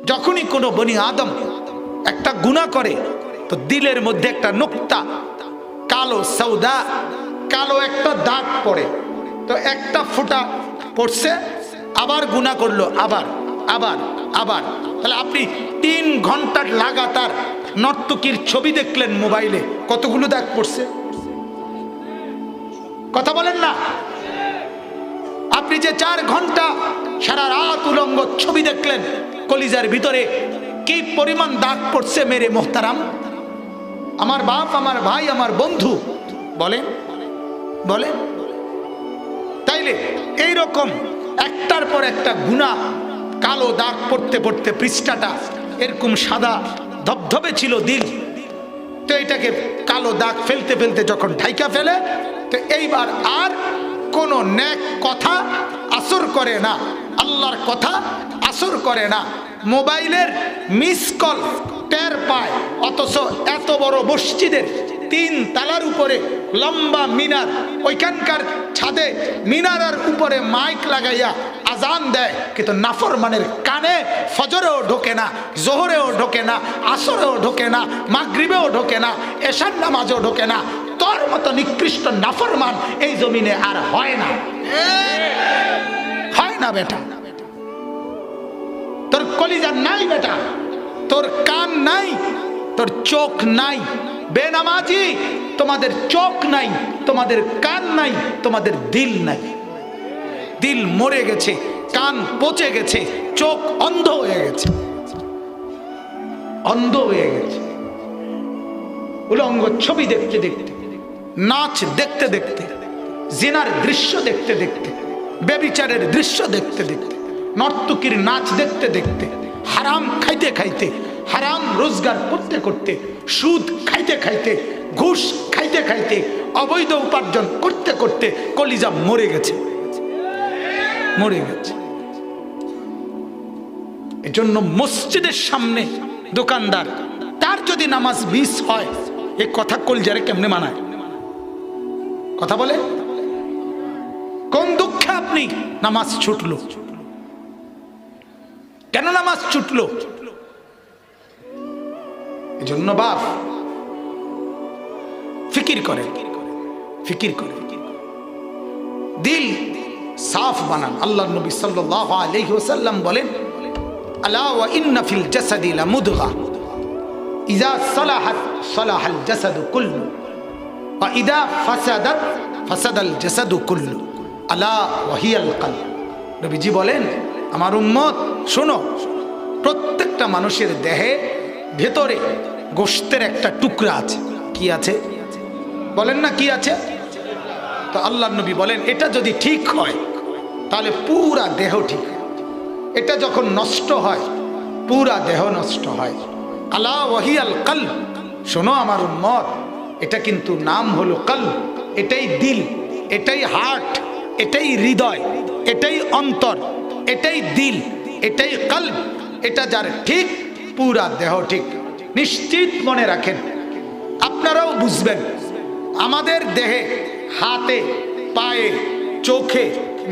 যখনই কোনো বনি আদম একটা গুনাহ করে তো দিলের মধ্যে একটা নুক্তা, কালো সৌদা, কালো একটা দাগ পড়ে। তো একটা ফোঁটা পড়ছে, আবার গুনাহ করলো, আবার আবার আবার। তাহলে আপনি 3 ঘন্টা লাগাতার নর্তকীর ছবি দেখলেন মোবাইলে, কতগুলো দাগ পড়ছে? কথা বলেন না। আপনি যে 4 ঘন্টা সারা রাত উলঙ্গ ছবি দেখলেন, কলিজার ভিতরে কি পরিমাণ দাগ পড়ছে মেরে মোহতারাম। আমার বাপ, আমার ভাই, আমার বন্ধু, বলেন বলেন। তাইলে এইরকম একটার পর একটা গুনাহ, কালো দাগ পড়তে পড়তে পৃষ্ঠাটা এরকম সাদা ধবধবে ছিল দিল, তো এটাকে কালো দাগ ফেলতে ফেলতে যখন ঢাইকা ফেলে, তো এইবার আর কোনো নেক কথা আসর করে না, আল্লাহর কথা আসর করে না। মোবাইলের মিস কল টের পায়, অথচ এত বড় মসজিদের 3 তালার উপরে লম্বা মিনার, ওইখানকার ছাদে মিনারের উপরে মাইক লাগাইয়া আজান দেয়, কিন্তু নাফরমানের কানে ফজরেও ঢোকে না, জোহরেও ঢোকে না, আসরেও ঢোকে না, মাগরিবেও ঢোকে না, এশার নামাজও ঢোকে না। তোর মতো নিকৃষ্ট নাফরমান এই জমিনে আর হয় না, হয় না বেটা। তোর কলিজা নাই বেটা, তোর কান নাই, তোর চোখ নাই। বেনামাজি, তোমাদের চোখ নাই, তোমাদের কান নাই, তোমাদের দিল নাই। দিল মরে গেছে, কান পচে গেছে, চোখ অন্ধ হয়ে গেছে, অন্ধ হয়ে গেছে। উলঙ্গ ছবি দেখতে দেখতে, নাচ দেখতে দেখতে, জিনার দৃশ্য দেখতে দেখতে, ব্যভিচারের দৃশ্য দেখতে দেখতে, নর্তকীর নাচ দেখতে দেখতে, হারাম খাইতে খাইতে, হারাম রোজগার করতে করতে, সুদ খাইতে খাইতে, ঘুষ খাইতে খাইতে, অবৈধ উপার্জন করতে করতে কলিজা মরে গেছে, মরে গেছে। এজন্য মসজিদের সামনে দোকানদার, তার যদি নামাজ মিস হয়, এই কথা কলিজারে কেমনে মানায়? কথা বলে, কোন দুঃখে আপনি নামাজ ছুটলো? কেন নামাজ ছুটলো? এজন্য বাপ ফিকির করে, ফিকির করে, দিল সাফ বানান। আল্লাহর নবী সাল্লাল্লাহু আলাইহি ওয়াসাল্লাম বলেন, আলা ওয়া ইন্না ফিল জাসাদি লামুদগা ইযা সালাহাত সালাহাল জাসাদু কুল্লু ওয়া ইযা ফাসাদাত ফাসাদাল জাসাদু কুল্লু আলা ওয়া হিয়াল কলব। নবীজি বলেন, আমার উম্মত শোনো, প্রত্যেকটা মানুষের দেহে ভেতরে গোশতের একটা টুকরা আছে। কি আছে? বলেন না, কি আছে? তো আল্লাহর নবী বলেন, এটা যদি ঠিক হয় তাহলে পুরা দেহ ঠিক। এটা যখন নষ্ট হয়, পুরা দেহ নষ্ট হয়। আলা ওয়াহিয়াল কলব, শোনো আমার উম্মত, এটা কিন্তু নাম হলো কলব। এটাই দিল, এটাই হার্ট, এটাই হৃদয়, এটাই অন্তর, এটাই দিল, এটাই কলব। এটা যার ঠিক, পুরা দেহ ঠিক। নিশ্চিত মনে রাখেন, আপনারাও বুঝবেন, আমাদের দেহে হাতে, পায়ে, চোখে,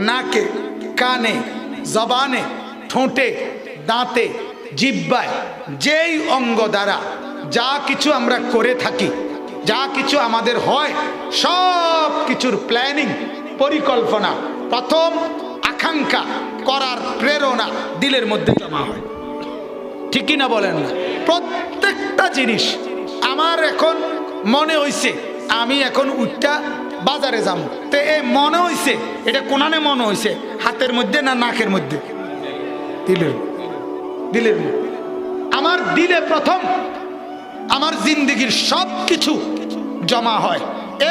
নাকে, কানে, জবানে, ঠোঁটে, দাঁতে, জিহ্বায়, যেই অঙ্গ দ্বারা যা কিছু আমরা করে থাকি, যা কিছু আমাদের হয়, সব কিছুর প্ল্যানিং, পরিকল্পনা, প্রথম আকাঙ্ক্ষা করার প্রেরণা দিলের মধ্যে জমা হয়। ঠিক কিনা বলেন না? প্রত্যেকটা জিনিস আমার এখন মনে হইছে, আমি এখন উঠটা বাজারে যাবো, তো এ মনে হইছে, এটা কোনানে মনে হইছে, হাতের মধ্যে না নাকের মধ্যে? দিলের, দিলের মধ্যে। আমার দিলে প্রথম আমার জিন্দগির সব কিছু জমা হয়,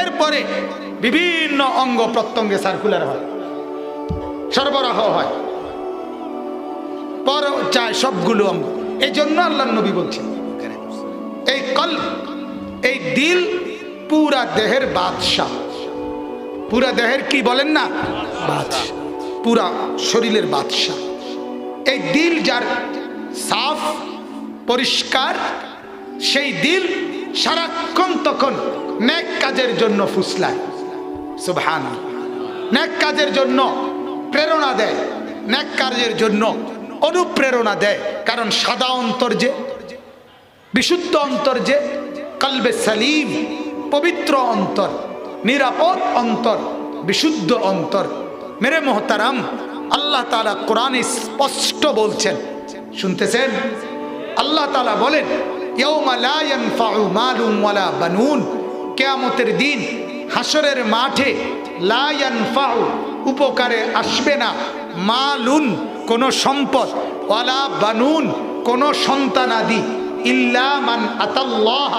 এরপরে বিভিন্ন অঙ্গ প্রত্যঙ্গে সার্কুলার হয়, সরবরাহ হয়, পর চায় সবগুলো অঙ্গ। এই জন্য আল্লাহর নবী বলছেন, এই কলব, এই দিল পুরা দেহের বাদশাহ। পুরা দেহের কি বলেন না? বাদশাহ, পুরা শরীরের বাদশাহ। এই দিল যার সাফ, পরিষ্কার, সেই দিল সারাক্ষণ তখন নেক কাজের জন্য ফুসলায়। সুবহানাল্লাহ। নেক কাজের জন্য প্রেরণা দেয়, নেক কাজের জন্য অনুপ্রেরণা দেয়। কারণ সাদা অন্তর যে, বিশুদ্ধ অন্তর যে, কলবে সালিম, পবিত্র অন্তর, নিরাপদ অন্তর, বিশুদ্ধ অন্তর। মেরে মোহতারাম, আল্লাহ তাআলা কোরআনে স্পষ্ট বলছেন, শুনতেছেন? আল্লাহ তাআলা বলেন, ইয়াউমা লা ইয়ানফাউ মালুন ওয়ালা বানুন, কিয়ামতের দিন হাসরের মাঠে লা ইয়ানফাউ, উপকারে আসবে না, মালুন, কোন সম্পদ, ওয়ালা বানুন, কোন সন্তানাদি, ইল্লা মান আতাল্লাহ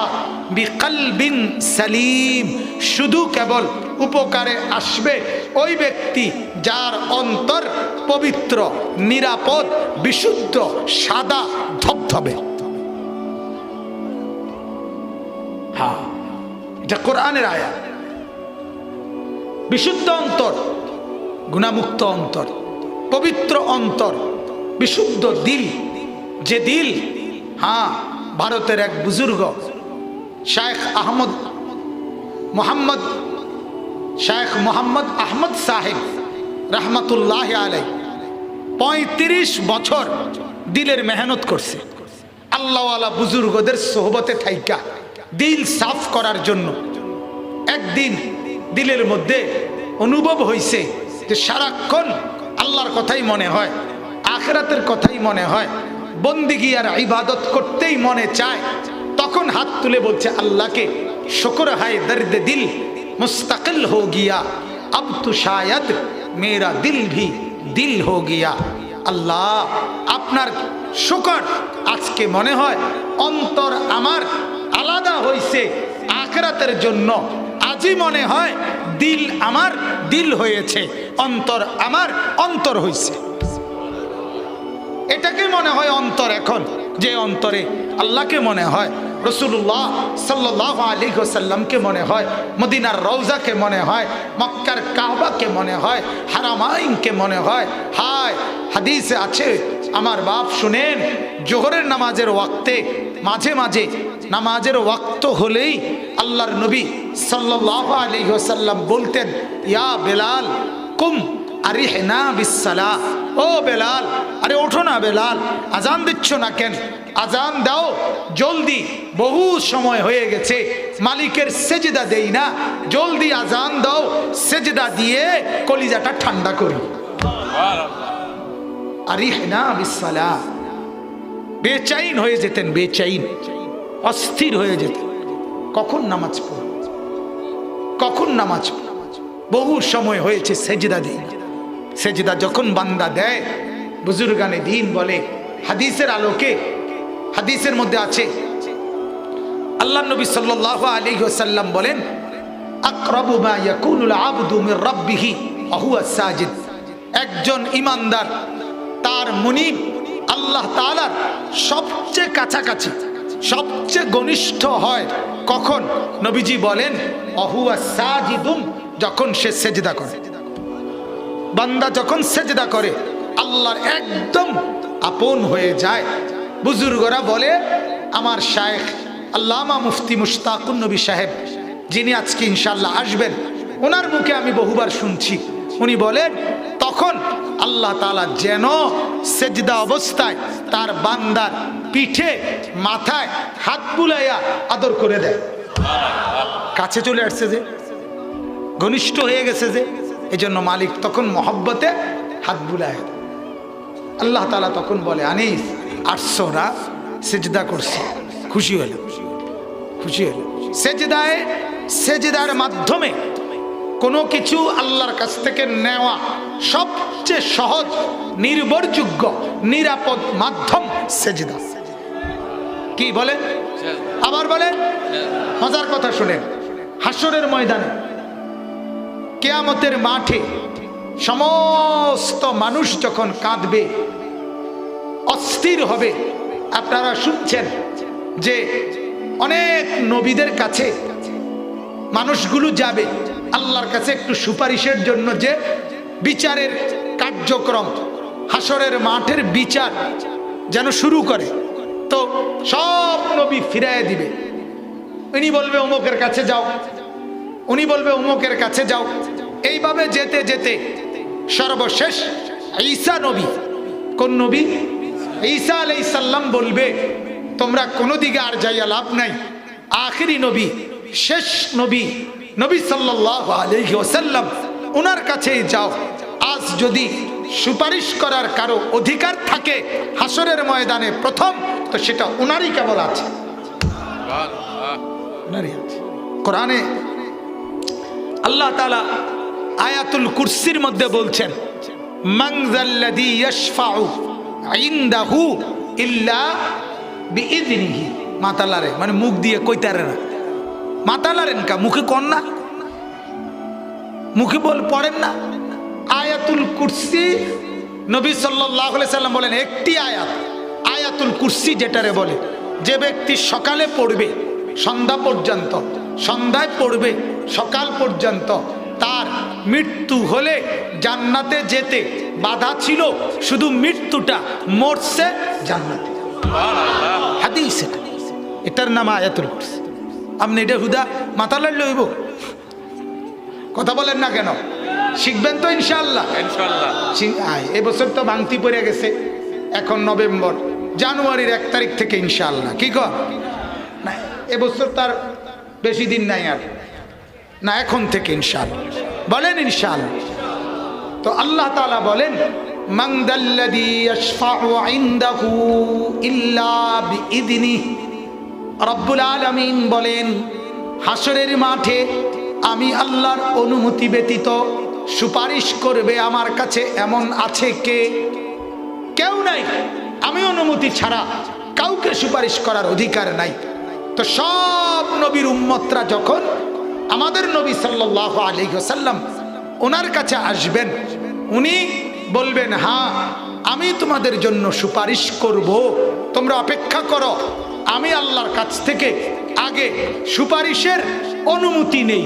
বিকলবিন সালিম, শুধু কেবল উপকারে আসবে ওই ব্যক্তি যার অন্তর পবিত্র, নিরাপদ, বিশুদ্ধ, সাদা ধবধবে। হ্যাঁ, এটা কোরআনের আয়াত। বিশুদ্ধ অন্তর, গুনাহমুক্ত অন্তর, পবিত্র অন্তর, বিশুদ্ধ দিল, যে দিল, হ্যাঁ, ভারতের এক বুজুর্গ শেখ মোহাম্মদ আহমদ সাহেব রহমতুল্লাহ আলাই 35 বছর দিলের মেহনত করছে আল্লাহওয়ালা বুজুর্গদের সোহবতে থাইকা দিল সাফ করার জন্য। একদিন দিলের মধ্যে অনুভব হয়েছে যে সারাক্ষণ আল্লাহর কথাই মনে হয়, আখিরাতের কথাই মনে হয়, বন্দিগি আর ইবাদত করতেই মনে চায়। তখন হাত তুলে বলছে আল্লাহকে, শুকর হায় দর্দ দিল মুস্তাকিল হো গিয়া, अब तो शायद मेरा दिल भी दिल हो गया। আল্লাহ, আপনার শুকর, আজকে মনে হয় অন্তর আমার আলাদা হয়েছে আখিরাতের জন্য। আজই মনে হয় দিল আমার দিল হয়েছে, অন্তর আমার অন্তর হয়েছে। এটাকে মনে হয় অন্তর এখন, যে অন্তরে আল্লাহকে মনে হয়, রাসূলুল্লাহ সাল্লাল্লাহু আলাইহি ওয়াসাল্লামকে মনে হয়, মদিনার রওজাকে মনে হয়, মক্কার কাবাকে মনে হয়, হারামাইনকে মনে হয়। হায়, হাদিসে আছে, আমার বাপ শুনেন, জোহরের নামাজের ওয়াক্তে মাঝে মাঝে নামাজের ওয়াক্ত হলেই আল্লাহর নবী সাল্লাল্লাহু আলাইহি ওয়াসাল্লাম বলতেন, ইয়া বেলাল কুম আরিহনা বিসসালাহ, ও বেলাল, আরে ওঠো না বেলাল, আজান দিচ্ছ না কেন? আজান দাও জলদি, বহু সময় হয়ে গেছে, মালিকের সেজদা দেই না, জলদি আজান দাও, সেজদা দিয়ে কলিজাটা ঠান্ডা করি। আরিহনা বিসসালাহ, বেচাইন হয়ে যেতেন, বেচাইন, অস্থির হয়ে যেতেন, কখন নামাজ পড়ব, কখন নামাজ পড়ব। বহু সময় হয়েছে সেজদা দেই না। সেজদা যখন বান্দা দেয়, বুজুর্গানে দ্বীন বলে, হাদিসের আলোকে, হাদিসের মধ্যে আছে, আল্লাহ নবী সাল্লাল্লাহু আলাইহি ওয়াসাল্লাম বলেন, আকরাবু মা ইয়াকুনুল আবদু মির রাব্বিহি ওয়া হুয়া সাজিদ, একজন ঈমানদার তার মুনিব আল্লাহ তাআলার সবচেয়ে কাছাকাছি, সবচেয়ে ঘনিষ্ঠ হয় কখন? নবীজি বলেন, ওয়া হুয়া সাজিদুন, যখন সে সেজদা করে। বান্দা যখন সেজদা করে আল্লাহর একদম আপন হয়ে যায়। বুজুর্গরা বলে, আমার শায়েখ আল্লামা মুফতি মুশতাকুন নবী সাহেব, যিনি আজকে ইনশাআল্লাহ আসবেন, ওনার মুখে আমি বহুবার শুনছি, উনি বলেন, তখন আল্লাহ তাআলা যেন সেজদা অবস্থায় তার বান্দার পিঠে, মাথায় হাত বুলাইয়া আদর করে দেয়। কাছে চলে আসছে যে, ঘনিষ্ঠ হয়ে গেছে যে, এই জন্য মালিক তখন মহব্বতে হাত বুলায়। আল্লাহ তাআলা তখন বলে, আনিস আসছো না, সেজদা করছে, খুশি হলো, খুশি হলো। সেজদায়, সেজদার মাধ্যমে কোনো কিছু আল্লাহর কাছ থেকে নেওয়া সবচেয়ে সহজ, নির্ভরযোগ্য, নিরাপদ মাধ্যম সেজদা। কি বলেন? আবার বলেন, মজার কথা শুনেন। হাসরের ময়দানে, কিয়ামতের মাঠে সমস্ত মানুষ যখন কাঁদবে, অস্থির হবে, আপনারা শুনছেন যে অনেক নবীদের কাছে মানুষগুলো যাবে আল্লাহর কাছে একটু সুপারিশের জন্য, যে বিচারের কার্যক্রম, হাসরের মাঠের বিচার যেন শুরু করে। তো সব নবী ফিরাইয়া দিবে, উনি বলবে অমুকের কাছে যাও, উনি বলবে অমুকের কাছে যাও। এইভাবে যেতে যেতে সর্বশেষ ঈসা নবী কোন নবী? ঈসা আলাইহিস সালাম বলবে তোমরা কোনো দিকে আর যাইয়া লাভ নাই, আখিরি নবী, শেষ নবী, নবী সাল্লাল্লাহু আলাইহি ওয়াসাল্লাম, ওনার কাছেই যাও। আজ যদি সুপারিশ করার কারো অধিকার থাকে হাসরের ময়দানে প্রথম, তো সেটা ওনারই কেবল আছে, ওনারই আছে। কোরআনে আল্লাহ তাআলা আয়াতুল কুরসির মধ্যে বলছেন, মান যাল্লাযী ইয়াশফাউ ইনদাহু ইল্লা বিইযনিহি। মাতালারে মানে মুখ দিয়ে কইতারে না, মাতালারেন কা মুখে কন না, মুখে বল পড়েন না। আয়াতুল কুরসি নবী সাল্লাল্লাহু আলাইহি সাল্লাম বলেন একটি আয়াত, আয়াতুল কুরসি যেটারে বলে, যে ব্যক্তি সকালে পড়বে সন্ধ্যা পর্যন্ত, সন্ধ্যায় পড়বে সকাল পর্যন্ত, তার মৃত্যু হলে জান্নাতে যেতে বাধা ছিল, শুধু মৃত্যুটা, মরছে জান্নাতে। হাদিস এটার নাম আয়াতুল কুরসি। আপনি এটা হুদা মাথা লড়লে হইব, কথা বলেন না কেন? শিখবেন তো ইনশাআল্লাহ। এই বছর তো ভাঙতি পড়ে গেছে, এখন নভেম্বর, জানুয়ারির 1 তারিখ থেকে ইনশাআল্লাহ। কি কর না, এবছর তার বেশি দিন নাই আর না, এখন থেকে ইনশাআল্লাহ বলেন ইনশাআল্লাহ। তো আল্লাহ তাআলা বলেন মান যাল্লাযী ইয়াশফাউ ইনদাহু ইল্লা বিইযনিহি। রব্বুল আলামিন বলেন হাসরের মাঠে আমি আল্লাহর অনুমতি ব্যতীত সুপারিশ করবে আমার কাছে এমন আছে কে? কেউ নাই। আমি অনুমতি ছাড়া কাউকে সুপারিশ করার অধিকার নাই। তো সব নবীর উম্মতরা যখন আমাদের নবী সাল্লাল্লাহু আলাইহি ওয়াসাল্লাম ওনার কাছে আসবেন, উনি বলবেন হ্যাঁ আমি তোমাদের জন্য সুপারিশ করব, তোমরা অপেক্ষা করো, আমি আল্লাহর কাছ থেকে আগে সুপারিশের অনুমতি নেই।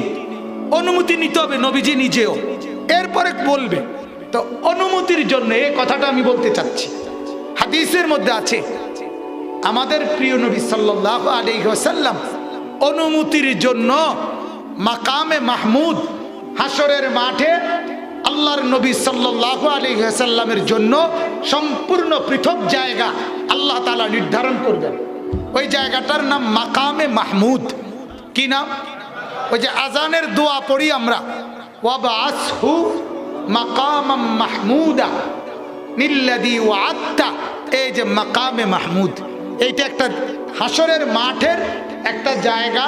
অনুমতি নিতে হবে নবীজি নিজেও, এরপরে বলবে। তো অনুমতির জন্য এই কথাটা আমি বলতে চাচ্ছি, হাদিসের মধ্যে আছে আমাদের প্রিয় নবী সাল্লাল্লাহু আলাইহি ওয়াসাল্লাম অনুমতির জন্য মাকামে মাহমুদ, হাসরের মাঠে আল্লাহর নবী সাল্লাল্লাহু আলাইহি ওয়াসাল্লামের জন্য সম্পূর্ণ পৃথক জায়গা আল্লাহ তাআলা নির্ধারণ করবেন। ওই জায়গাটার নাম মাকামে মাহমুদ। কি নাম? ওই যে আজানের দোয়া পড়ি আমরা, ওয়াবআসহু মাকামাম মাহমুদা নিল্লাযী ওয়া'আদতা। এই যে মাকামে মাহমুদ, এইটা একটা হাসরের মাঠের একটা জায়গা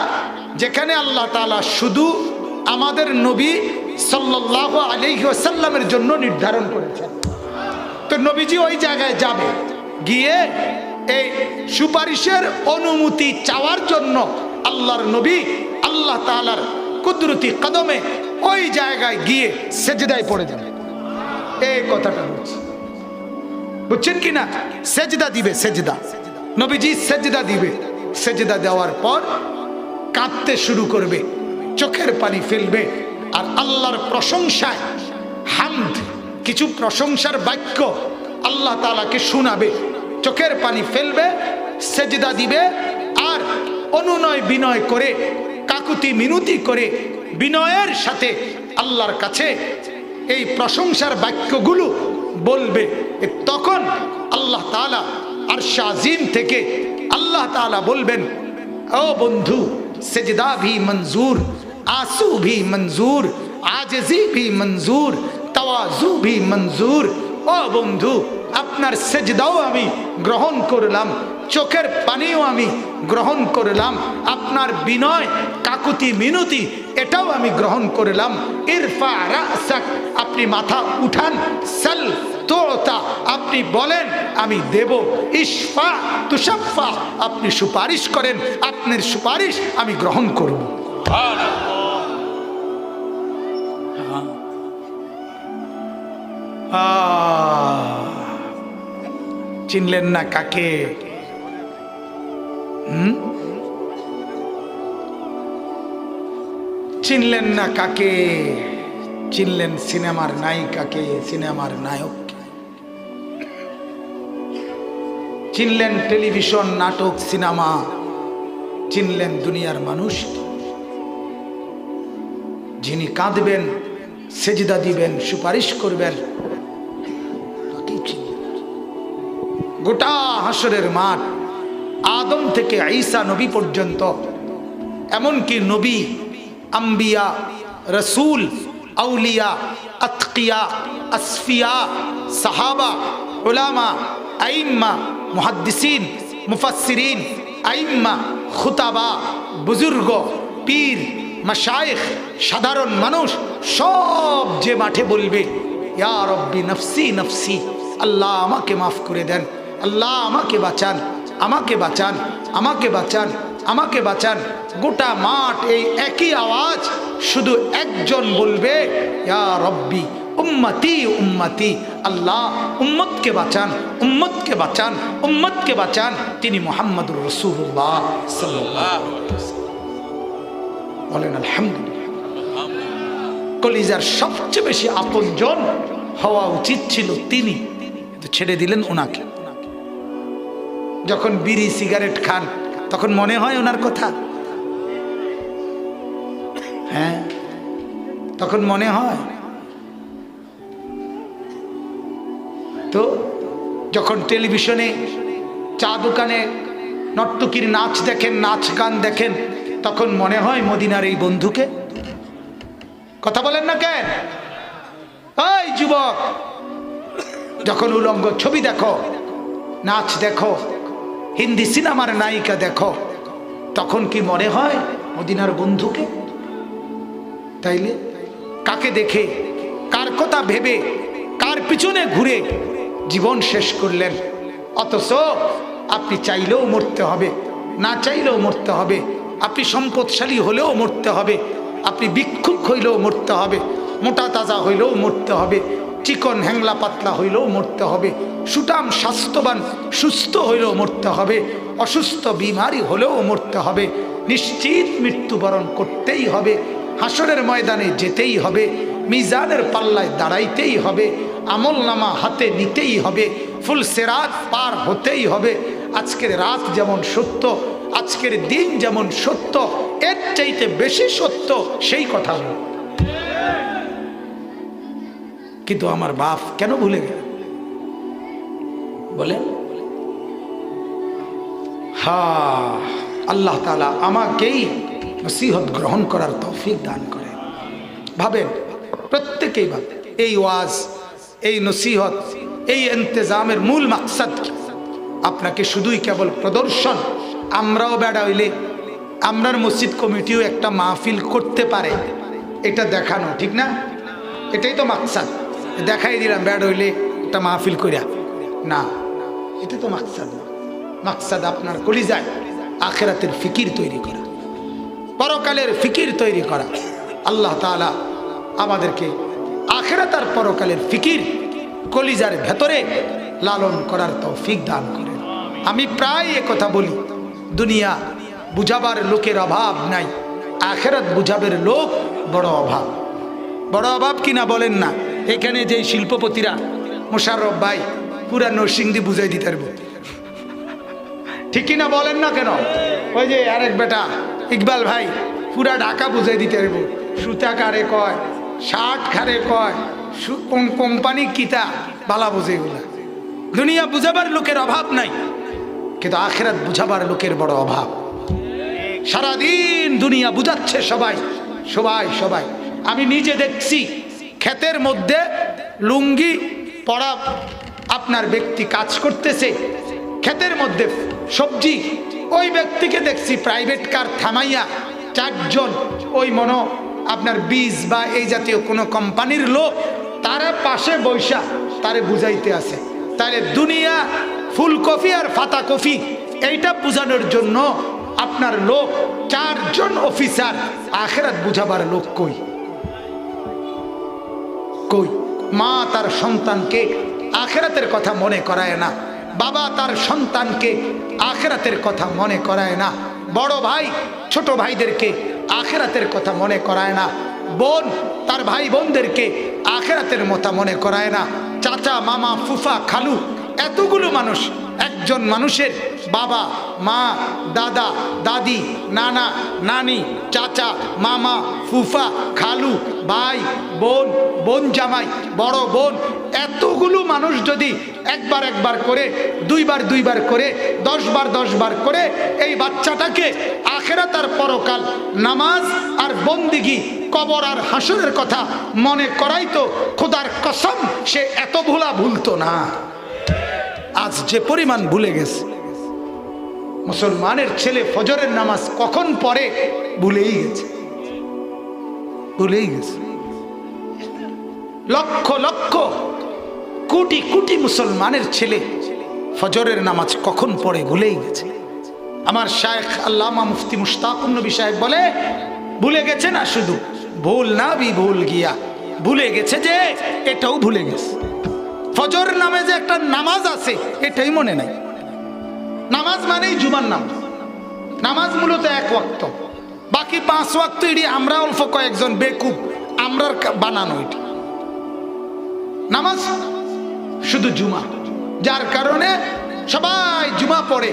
যেখানে আল্লাহ তাআলা শুধু আমাদের নবী সাল্লাল্লাহু আলাইহি ওয়াসাল্লামের জন্য নির্ধারণ করেছেন। তো নবীজি ওই জায়গায় যাবে, গিয়ে এই সুপারিশের অনুমতি চাওয়ার জন্য আল্লাহর নবী আল্লাহ তাআলার কুদরতি কদমে ওই জায়গায় গিয়ে সেজদায় পড়ে যাবে। এই কথাটা বলছি, বুঝছেন কি না? সেজদা দিবে, সেজদা নবীজি সেজদা দিবে। সেজদা দেওয়ার পর কাঁদতে শুরু করবে, চোখের পানি ফেলবে, আর আল্লাহর প্রশংসায় হামদ, কিছু প্রশংসার বাক্য আল্লাহ তাআলাকে শোনাবে, চোখের পানি ফেলবে, সেজদা দিবে, আর অনুনয় বিনয় করে, কাকুতি মিনতি করে, বিনয়ের সাথে আল্লাহর কাছে এই প্রশংসার বাক্যগুলো বলবে। তখন আল্লাহ তাআলা আরশ আজিম থেকে আল্লাহ তাআলা বলবেন, ও বন্ধু, সেজদা ভি মঞ্জুর, आंसू भी मंजूर, आजिजी भी मंजूर, तवाजु भी मंजूर। ও বন্ধু, আপনার সেজদাও আমি গ্রহণ করলাম, চোখের পানিও আমি গ্রহণ করলাম, আপনার বিনয় কাকুতি মিনতি এটাও আমি গ্রহণ করলাম। ইরফা রাসাক, আপনি মাথা উঠান, সাল তুতা, আপনি বলেন আমি দেব, ইশফা তুশাফা, আপনি সুপারিশ করেন, আপনার সুপারিশ আমি গ্রহণ করব। চিনলেন না কাকে? চিনলেন না কাকে? চিনলেন সিনেমার নায়িকাকে, সিনেমার নায়ককে, চিনলেন টেলিভিশন, নাটক, সিনেমা, চিনলেন দুনিয়ার মানুষ, যিনি কাঁদবেন, সেজদা দিবেন, সুপারিশ করবেন, গোটা হাসরের মাঠ আদম থেকে ঈসা নবী পর্যন্ত, এমনকি নবী, আম্বিয়া, রসুল, আউলিয়া, আতকিয়া, আসফিয়া, সাহাবা, উলামা, আইম্মা, মুহাদ্দিসিন, মুফাসসিরিন, আইম্মা, খুতাবা, বুজুর্গ, পীর, মাশায়েখ, সাধারণ মানুষ সব যে মাঠে বলবে ইয়া রব্বি নফসি নফসি, আল্লাহ আমাকে মাফ করে দেন, আল্লাহ আমাকে বাঁচান, আমাকে বাঁচান, আমাকে বাঁচান, আমাকে বাঁচান, গোটা মাঠ এই একই আওয়াজ, শুধু একজন বলবে ইয়া রব্বি উম্মতি উম্মতি, আল্লাহ উম্মতকে বাঁচান, উম্মতকে বাঁচান, উম্মতকে বাঁচান। তিনি মুহাম্মদুর রাসূলুল্লাহ সাল্লাল্লাহু আলাইহি ওয়াসাল্লাম। বলেন আলহামদুলিল্লাহ। কলিজার সবচেয়ে বেশি আপনজন হওয়া উচিত ছিল তিনি, কিন্তু ছেড়ে দিলেন ওনাকে। যখন বিড়ি সিগারেট খান তখন মনে হয় ওনার কথা? হ্যাঁ, তখন মনে হয়। তো যখন টেলিভিশনে, চা দোকানে নর্তকীর নাচ দেখেন, নাচ গান দেখেন, তখন মনে হয় মদিনার এই বন্ধুকে? কথা বলেন না কেন? এই যুবক, যখন উলঙ্গ ছবি দেখো, নাচ দেখো, হিন্দি সিনেমার নায়িকা দেখো, তখন কি মনে হয় মদিনার বন্ধুকে? তাইলে কাকে দেখে, কার কথা ভেবে, কার পিছনে ঘুরে জীবন শেষ করলেন? অথচ আপনি চাইলেও মরতে হবে, না চাইলেও মরতে হবে। আপনি সম্পদশালী হলেও মরতে হবে, আপনি ভিক্ষুক হইলেও মরতে হবে, মোটা তাজা হইলেও মরতে হবে, চিকন হ্যাংলা পাতলা হইলেও মরতে হবে, সুঠাম স্বাস্থ্যবান সুস্থ হইলেও মরতে হবে, অসুস্থ বিমারি হলেও মরতে হবে। নিশ্চিত মৃত্যুবরণ করতেই হবে, হাসরের ময়দানে যেতেই হবে, মিজানের পাল্লায় দাঁড়াইতেই হবে, আমল নামা হাতে নিতেই হবে, ফুল সেরাত পার হতেই হবে। আজকের রাত যেমন সত্য, আজকের দিন যেমন সত্য, এর চাইতে বেশি সত্য সেই কথা। কিন্তু আমার বাপ কেন ভুলে গেল? বলেন। হ্যাঁ, আল্লাহ তাআলা আমাকেই নসিহত গ্রহণ করার তৌফিক দান করে। ভাবেন, প্রত্যেকেই ভাবেন, এই ওয়াজ, এই নসিহত, এই ইন্তজামের মূল মাকসাদ কি? আপনাকে শুধুই কেবল প্রদর্শন, আমরাও বেড়া হইলে আমরার মসজিদ কমিটিও একটা মাহফিল করতে পারে, এটা দেখানো, ঠিক না? এটাই তো মাকসাদ। দেখাই দিলাম বেড়া হইলে একটা মাহফিল করিয়া, না, এটা তো মাকসাদ না। মাকসাদ আপনার কলিজায় আখিরাতের ফিকির তৈরি করা, পরকালের ফিকির তৈরি করা। আল্লাহ তাআলা আমাদেরকে আখিরাত আর পরকালের ফিকির কলিজার ভেতরে লালন করার তৌফিক দান করেন। আমি প্রায় কথা বলি, দুনিয়া বুঝাবার লোকের অভাব নাই, আখিরাত বুঝাবের লোক বড় অভাব। বড় অভাব কিনা বলেন না? এখানে যে শিল্পপতিরা, মোশাররফ ভাই পুরা নরসিংদী বুঝাই দিতে পারবো, ঠিক কিনা বলেন না কেন? ওই যে আরেক বেটা ইকবাল ভাই পুরা ঢাকা বুঝাই দিতে পারবো, সুতা কারে কয়, শার্ট খারে কয়, কোন কোম্পানি কিতা বালা বুঝে এগুলা। দুনিয়া বুঝাবার লোকের অভাব নাই, কিন্তু আখিরাত বুঝাবার লোকের বড় অভাব। সারাদিন দুনিয়া বুঝাচ্ছে সবাই সবাই সবাই। আমি নিজে দেখছি ক্ষেতের মধ্যে লুঙ্গি পরা আপনার ব্যক্তি কাজ করতেছে, ক্ষেতের মধ্যে সবজি, ওই ব্যক্তিকে দেখছি প্রাইভেট কার থামাইয়া চারজন ওই মনো আপনার বীজ বা এই জাতীয় কোনো কোম্পানির লোক তারা পাশে বৈশা তারে বুঝাইতে আছে। তাহলে দুনিয়া ফুলকপি আর ফাতা কফি এইটা বুঝানোর জন্য আপনার লোক চারজন অফিসার, আখিরাত বুঝাবার লোক কই? কই? মা তার সন্তানকে আখিরাতের কথা মনে করায় না, বাবা তার সন্তানকে আখিরাতের কথা মনে করায় না, বড় ভাই ছোট ভাইদেরকে আখিরাতের কথা মনে করায় না, বোন তার ভাই বোনদেরকে আখিরাতের কথা মনে করায় না, চাচা মামা ফুফা খালু এতগুলো মানুষ, একজন মানুষের বাবা মা দাদা দাদি নানা নানি চাচা মামা ফুফা খালু ভাই বোন বোন জামাই বড় বোন এতগুলো মানুষ যদি একবার একবার করে, দুইবার দুইবার করে, 10 বার 10 বার করে এই বাচ্চাটাকে আখিরাত আর পরকাল, নামাজ আর বন্দিগি, কবর আর হাসরের কথা মনে করাইতো, খোদার কসম সে এত ভুলতো না। আজ যে পরিমাণ ভুলে গেছে। মুসলমানের ছেলে ফজরের নামাজ কখন পড়ে ভুলেই গেছে। লক্ষ লক্ষ কোটি কোটি মুসলমানের ছেলে ফজরের নামাজ কখন পড়ে ভুলেই গেছে। আমার শায়েখ আল্লামা মুফতি মুশতাকুন নবী সাহেব বলে, ভুলে গেছে না শুধু, ভুল না ভি ভুল গিয়া, ভুলে গেছে যে এটাও ভুলে গেছে। ফজর নামে যে একটা নামাজ আছে এটাই মনে নাই। নামাজ মানেই জুমার নামাজ। নামাজ মূলত 1 ওয়াক্ত, বাকি 5 ওয়াক্ত এটি আমরা অল্প কয়েকজন বেকুব আমরার বানানো। এটি নামাজ শুধু জুমা, যার কারণে সবাই জুমা পড়ে,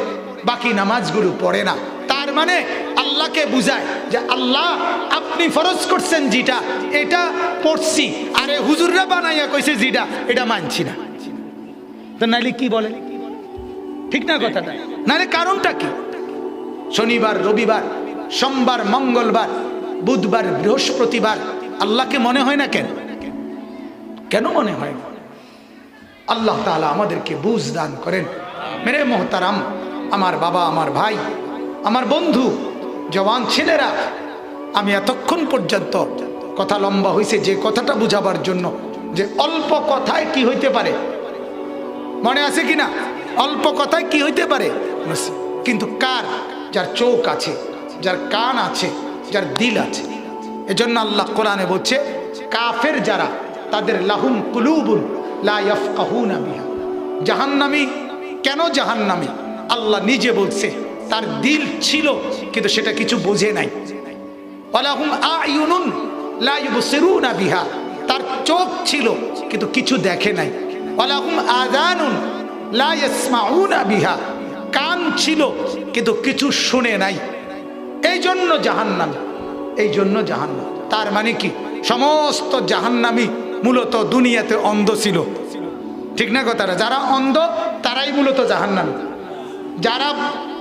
বাকি নামাজগুলো পড়ে না। তার মানে আল্লাহকে বুঝায় যে আল্লাহ আপনি ফরজ করছেন যেটা এটা পড়ছি, আরে হুজুররা বানাইয়া কইছে যেটা এটা মানছি না। তো নাইলে কি বলে, ঠিক না কথাটা? নাইলে কারণটা কি? শনিবার, রবিবার, সোমবার, মঙ্গলবার, বুধবার, বৃহস্পতিবার আল্লাহকে মনে হয় না কেন? কেন মনে হয় না? আল্লাহ তাআলা আমাদেরকে বুঝ দান করেন। মেরে মোহতারাম, আমার বাবা, আমার ভাই, আমার বন্ধু, জওয়ান ছেলেরা, আমি এতক্ষণ পর্যন্ত কথা লম্বা হয়েছে যে কথাটা বুঝাবার জন্য যে অল্প কথায় কি হইতে পারে, মনে আছে কিনা? অল্প কথায় কি হইতে পারে, কিন্তু কার? যার চোখ আছে, যার কান আছে, যার দিল আছে। এজন্য আল্লাহ কোরআনে বলছে, কাফের যারা, তাদের লাহুম কুলুবুন লা ইয়াফকাহুনা বিহা। জাহান্নামী কেন জাহান্নামী? আল্লাহ নিজে বলছে তার দিল ছিল কিন্তু সেটা কিছু বোঝে নাই। ওয়ালাহুম আয়ুনুন লা ইউবসিরুনা বিহা, তার চোখ ছিল কিন্তু কিছু দেখে নাই। ওয়ালাহুম আযানুন লা ইয়াসমাউনা বিহা, কান ছিল কিন্তু কিছু শুনে নাই। এই জন্য জাহান্নামী, এই জন্য জাহান্নাম। তার মানে কি? সমস্ত জাহান্নামী মূলত দুনিয়াতে অন্ধ ছিল, ঠিক না কথাটা? যারা অন্ধ তারাই মূলত জাহান্নামী। যারা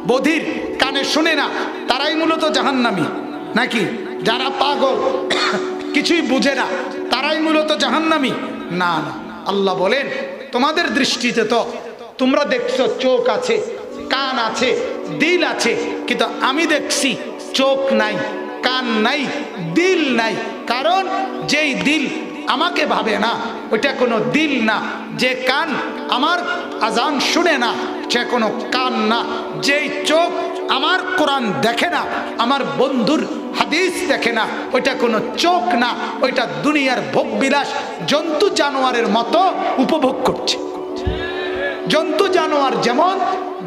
বধির, কানে শুনে না, তারাই মূলত জাহান্নামী নাকি? যারা পাগল, কিছুই বুঝে না, তারাই মূলত জাহান্নামী? না না, আল্লাহ বলেন তোমাদের দৃষ্টিতে তো তোমরা দেখছো চোখ আছে, কান আছে, দিল আছে, কিন্তু আমি দেখছি চোখ নাই, কান নাই, দিল নাই। কারণ যেই দিল আমাকে ভাবে না ওইটা কোনো দিল না, যে কান আমার আজান শুনে না সে কোনো কান না, যেই চোখ আমার কোরআন দেখে না, আমার বন্ধুর হাদিস দেখে না, ওইটা কোনো চোখ না, ওইটা দুনিয়ার ভোগবিলাস জন্তু জানোয়ারের মতো উপভোগ করছে। জন্তু জানোয়ার যেমন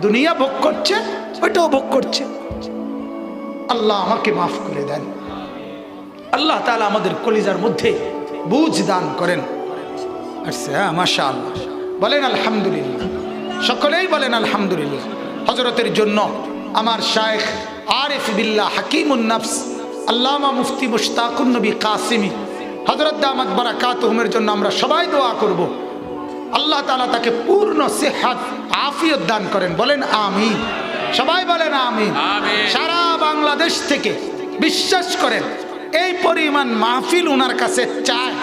দুনিয়া ভোগ করছে ওইটাও ভোগ করছে। আল্লাহ আমাকে মাফ করে দেন। আল্লাহ তাআলা আমাদের কলিজার মধ্যে বুঝ দান করেন। আচ্ছা, মাশাআল্লাহ, বলেন আলহামদুলিল্লাহ, সকলেই বলেন আলহামদুলিল্লাহ। হযরতের জন্য আমার শায়েখ আরিফ বিল্লাহ হাকিমুন নফস আল্লামা মুফতি মুশতাকুন নবী কাসিমি হযরত দামাত বারাকাতুহুমের জন্য আমরা সবাই দোয়া করব। আল্লাহ তাআলা তাকে পূর্ণ সেহত আফিয়ত দান করেন, বলেন আমিন। সবাই বলেন আমিন। সারা বাংলাদেশ থেকে বিশ্বাস করেন এই পরিমাণ মাহফিল ওনার কাছে চায়,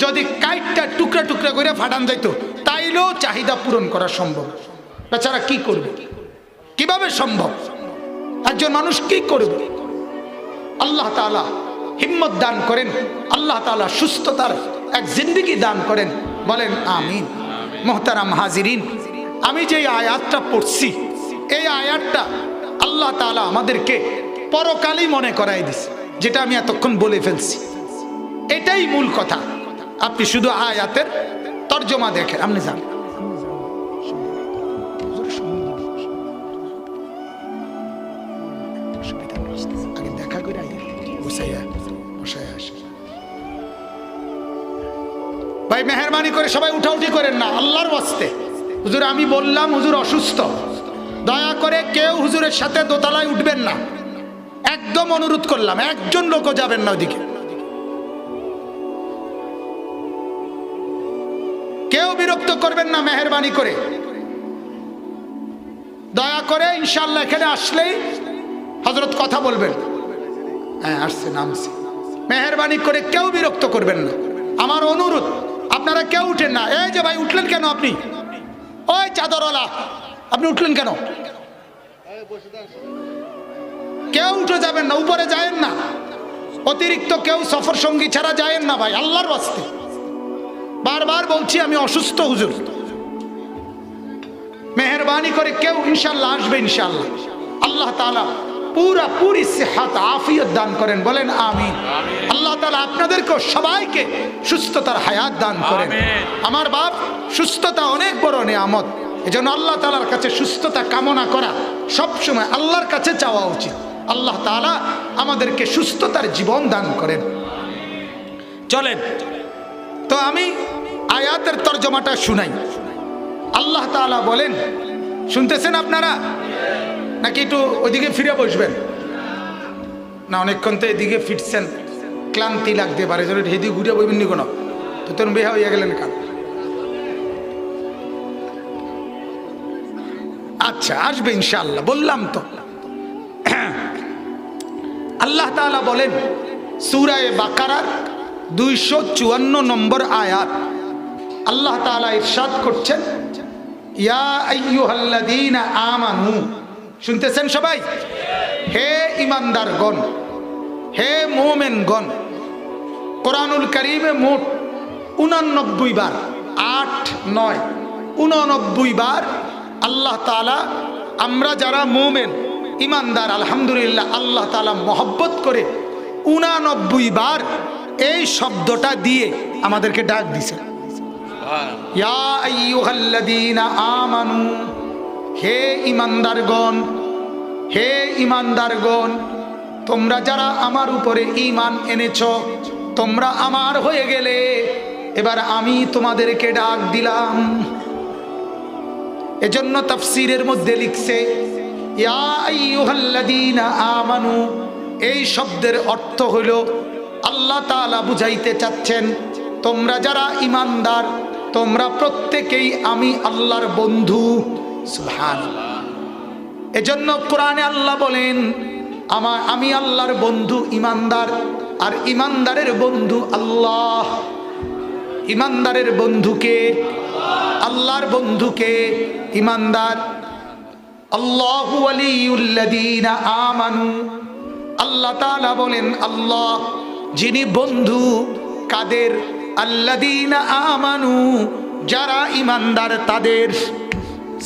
যদি কাইটটা টুকরা টুকরা করে ফাটান যাইতো তাইলেও চাহিদা পূরণ করা সম্ভব। বেচারা কি করবে? কিভাবে সম্ভব? একজন মানুষ কি করবে? আল্লাহ তাআলা হিম্মত দান করেন, আল্লাহ তাআলা সুস্থতার এক জিন্দেগি দান করেন, বলেন আমিন। মোহতারাম হাজিরিন, আমি যে আয়াতটা পড়ছি এই আয়াতটা আল্লাহ তাআলা আমাদেরকে পরকালই মনে করাই দিছে, যেটা আমি এতক্ষণ বলে ফেলছি। এটাই মূল কথা। আপনি শুধু আয়াতের তর্জমা দেখেন, আপনি যান। আগে দেখা করে ভাই, মেহরবানি করে সবাই উঠাউঠি করেন না, আল্লাহর ওয়াস্তে। হুজুর আমি বললাম হুজুর অসুস্থ, দয়া করে কেউ হুজুরের সাথে দোতলায় উঠবেন না, একদম অনুরোধ করলাম। একজন লোকও যাবেন না ওদিকে। কেউ বিরক্ত করবেন না মেহেরবানি করে, দয়া করে ইনশাআল্লাহ এখানে আসলেই হযরত কথা বলবেন। হ্যাঁ আসছে, নামছে। মেহেরবানি করে কেউ বিরক্ত করবেন না, আমার অনুরোধ। আপনারা কেউ উঠেন না। এই যে ভাই উঠলেন কেন আপনি? ওই চাদরওয়ালা আপনি উঠলেন কেন? কেউ উঠে যাবেন না, উপরে যায়েন না, অতিরিক্ত কেউ সফর সঙ্গী ছাড়া যায়েন না ভাই, আল্লাহর ওয়াস্তে। বারবার বলছি আমি অসুস্থ হুজুর, মেহেরবানি করে কেউ ইনশাআল্লাহ আসবে। ইনশাআল্লাহ আল্লাহ তাআলা পুরি সেহাত আফিয়ত দান করেন, বলেন আমিন। আল্লাহ তাআলা আপনাদেরকে সবাইকে সুস্থতার হায়াত দান করেন। আমার বাপ, সুস্থতা অনেক বড় নিয়ামত, এজন্য আল্লাহ তাআলার কাছে সুস্থতা কামনা করা সবসময় আল্লাহর কাছে চাওয়া উচিত। আল্লাহ তাআলা আমাদেরকে সুস্থতার জীবন দান করেন। চলেন তো আমি আয়াতের তরজমাটা শুনাই। আল্লাহ তাআলা বলেন, শুনতেছেন আপনারা নাকি একটু ওইদিকে ফিরে বসবেন? না অনেকক্ষণ তো এদিকে ফিরছেন, ক্লান্তি লাগতে পারে, যদি হেদি ঘুরে বইবেন নি কোনো, তো তোর বেহা হইয়া গেলেন কাল। আচ্ছা আসবে ইনশাআল্লাহ, বললাম তো। আল্লাহ তাআলা বলেন সূরা বাকারার 254 নম্বর আয়াত, আল্লাহ তাআলা ইরশাদ করছেন, ইয়া আইয়ুহাল্লাযীনা আমানু। শুনতেছেন সবাই? হে ঈমানদারগণ, হে মুমিনগণ। কোরআনুল কারীমে মোট 89 বার, 8, 9, 89 বার আল্লাহ তাআলা আমরা যারা মুমিন ঈমানদার আলহামদুলিল্লাহ আল্লাহ তাআলা মহব্বত করে 89 বার এই শব্দটা দিয়ে আমাদেরকে ডাক দিয়েছেন, ইয়া আইয়ুহাল্লাযীনা আমানু। হে ঈমানদারগণ, হে ঈমানদারগণ, তোমরা যারা আমার উপরে ঈমান এনেছো, তোমরা আমার হয়ে গেলে, এবার আমি তোমাদেরকে ডাক দিলাম। এজন্য তাফসীরের মধ্যে লিখছে ইয়া আইয়ুহাল্লাযীনা আমানু, এই শব্দের অর্থ হলো আল্লাহ তাআলা বুঝাইতে চাচ্ছেন তোমরা যারা ঈমানদার, তোমরা প্রত্যেকেই আমি আল্লাহর বন্ধু। সুবহানাল্লাহ। এজন্য কোরআনে আল্লাহ বলেন আমি আল্লাহর বন্ধু ঈমানদার, আর ঈমানদারের বন্ধু আল্লাহ। ঈমানদারের বন্ধুকে, আল্লাহর বন্ধুকে ঈমানদার। আল্লাহু ওয়ালিউল্লাযীনা আমানু। আল্লাহ তাআলা বলেন আল্লাহ যিনি বন্ধু কাদের? আল্লাযীনা আমানু, যারা ঈমানদার তাদের।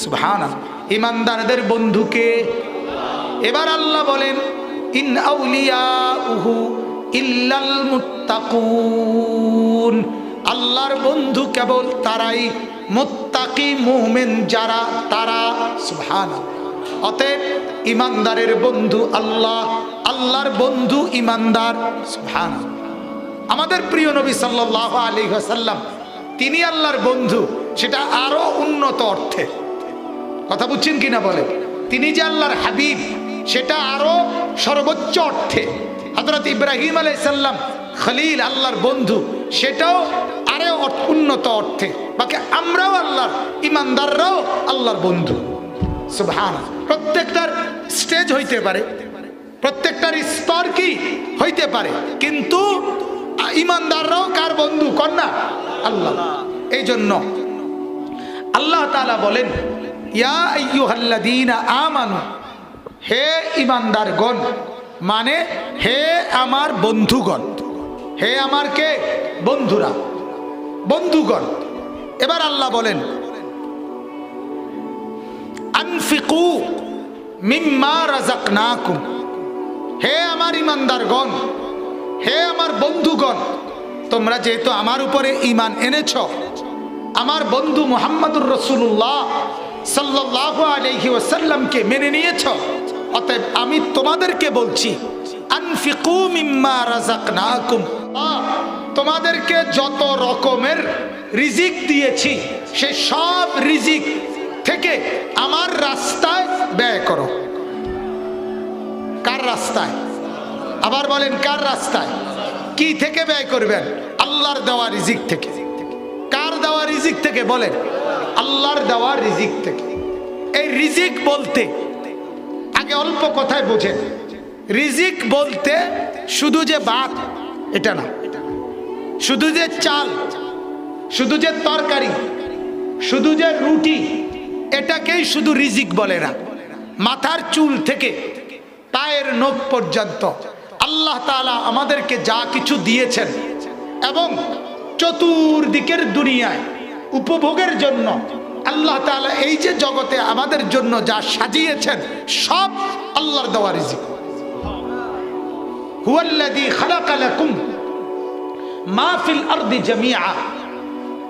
সুবহানাল্লাহ। ঈমানদারদের বন্ধুকে। এবার আল্লাহ বলেন ইন আউলিয়াউহু ইল্লাল মুত্তাকুন। আল্লাহর বন্ধু কেবল তারাই, মুত্তাকি মুমিন যারা তারা। সুবহানাল্লাহ। অতএব ঈমানদারের বন্ধু আল্লাহ, আল্লাহর বন্ধু ঈমানদার। সুবহানাল্লাহ। আমাদের প্রিয় নবী সাল্লাল্লাহু আলাইহি ওয়াসাল্লাম তিনি আল্লাহর বন্ধু, সেটা আরো উন্নত অর্থে। কথা বুঝছেন কিনা বলে? তিনি যে আল্লাহর হাবিব, সেটা আরো সর্বোচ্চ অর্থে। হযরত ইব্রাহিম আলাইহিস সালাম খলিল, আল্লাহর বন্ধু, সেটাও আরো উন্নত অর্থে। বাকি আমরাও আল্লাহর, ঈমানদাররাও আল্লাহর বন্ধু। সুবহানাল্লাহ। প্রত্যেকটার স্টেজ হইতে পারে, প্রত্যেকটার স্তর কি হইতে পারে, কিন্তু ঈমানদাররাও কার বন্ধু? কন্যা আল্লাহ। এই জন্য আল্লাহ তাআলা বলেন ইয়া আইয়ুহাল্লাযীনা আমানু, হে ঈমানদারগণ, মানে হে আমার বন্ধুগণ। হে আমার কে? বন্ধুরা, বন্ধুগণ। এবার আল্লাহ বলেন আনফিকু মিম্মা রাযাকনাকুম। হে আমার ঈমানদারগণ, হে আমার বন্ধুগণ, তোমরা যেহেতু আমার উপরে ঈমান এনেছো, আমার বন্ধু মুহাম্মদুর রাসূলুল্লাহ সাল্লাল্লাহু আলাইহি ওয়াসাল্লামকে মেনে নিয়েছো, অতএব আমি তোমাদেরকে বলছি আনফিকু মিম্মা রাযাকনাকুম। তোমাদেরকে যত রকমের রিজিক দিয়েছি, সে সব রিজিক থেকে আমার রাস্তায় ব্যয় করো। কার রাস্তায়? আবার বলেন কার রাস্তায়? কি থেকে ব্যয় করবেন? আল্লাহর দেওয়া রিজিক থেকে। কার দেওয়া রিজিক থেকে? বলেন, আল্লাহর দেওয়া রিজিক থেকে। এই রিজিক বলতে আগে অল্প কথায় বোঝেন, রিজিক বলতে শুধু যে ভাত এটা না, শুধু যে চাল, শুধু যে তরকারি, শুধু যে রুটি, এটাকেই শুধু রিজিক বলে না। মাথার চুল থেকে পায়ের নখ পর্যন্ত আল্লাহ তাআলা আমাদেরকে যা কিছু দিয়েছেন এবং চতুর্দিকের দুনিয়ায় উপভোগের জন্য আল্লাহ তাআলা এই যে জগতে আমাদের জন্য যা সাজিয়েছেন সব আল্লাহর দেওয়া রিজিক। হুয়াল্লাযী খালাকা লাকুম মা ফিল আরদি জামিআ।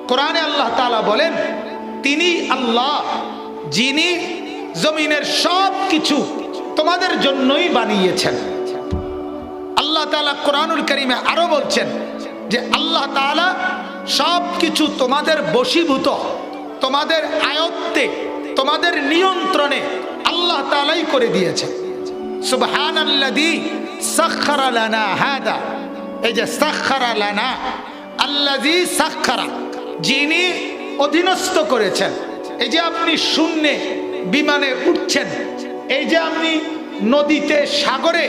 কোরআনে আল্লাহ তাআলা বলেন, তিনি আল্লাহ যিনি জমিনের সব কিছু তোমাদের জন্যই বানিয়েছেন। আল্লাহ তাআলা কোরআনুল কারীমে আরো বলছেন যে আল্লাহ তাআলা সব কিছু তোমাদের বশীভূত, তোমাদের আয়ত্তে, তোমাদের নিয়ন্ত্রণে আল্লাহ তাআলাই করে দিয়েছেন। সুবহানাল্লাযী সাখখারা লানা হাদা। এই যে সাখখারা লানা, আল্লাযী সাখখারা, যিনি অধীনস্থ করেছেন। এই যে আপনি শূন্যে বিমানে উঠছেন, এই যে আপনি নদীতে, সাগরে,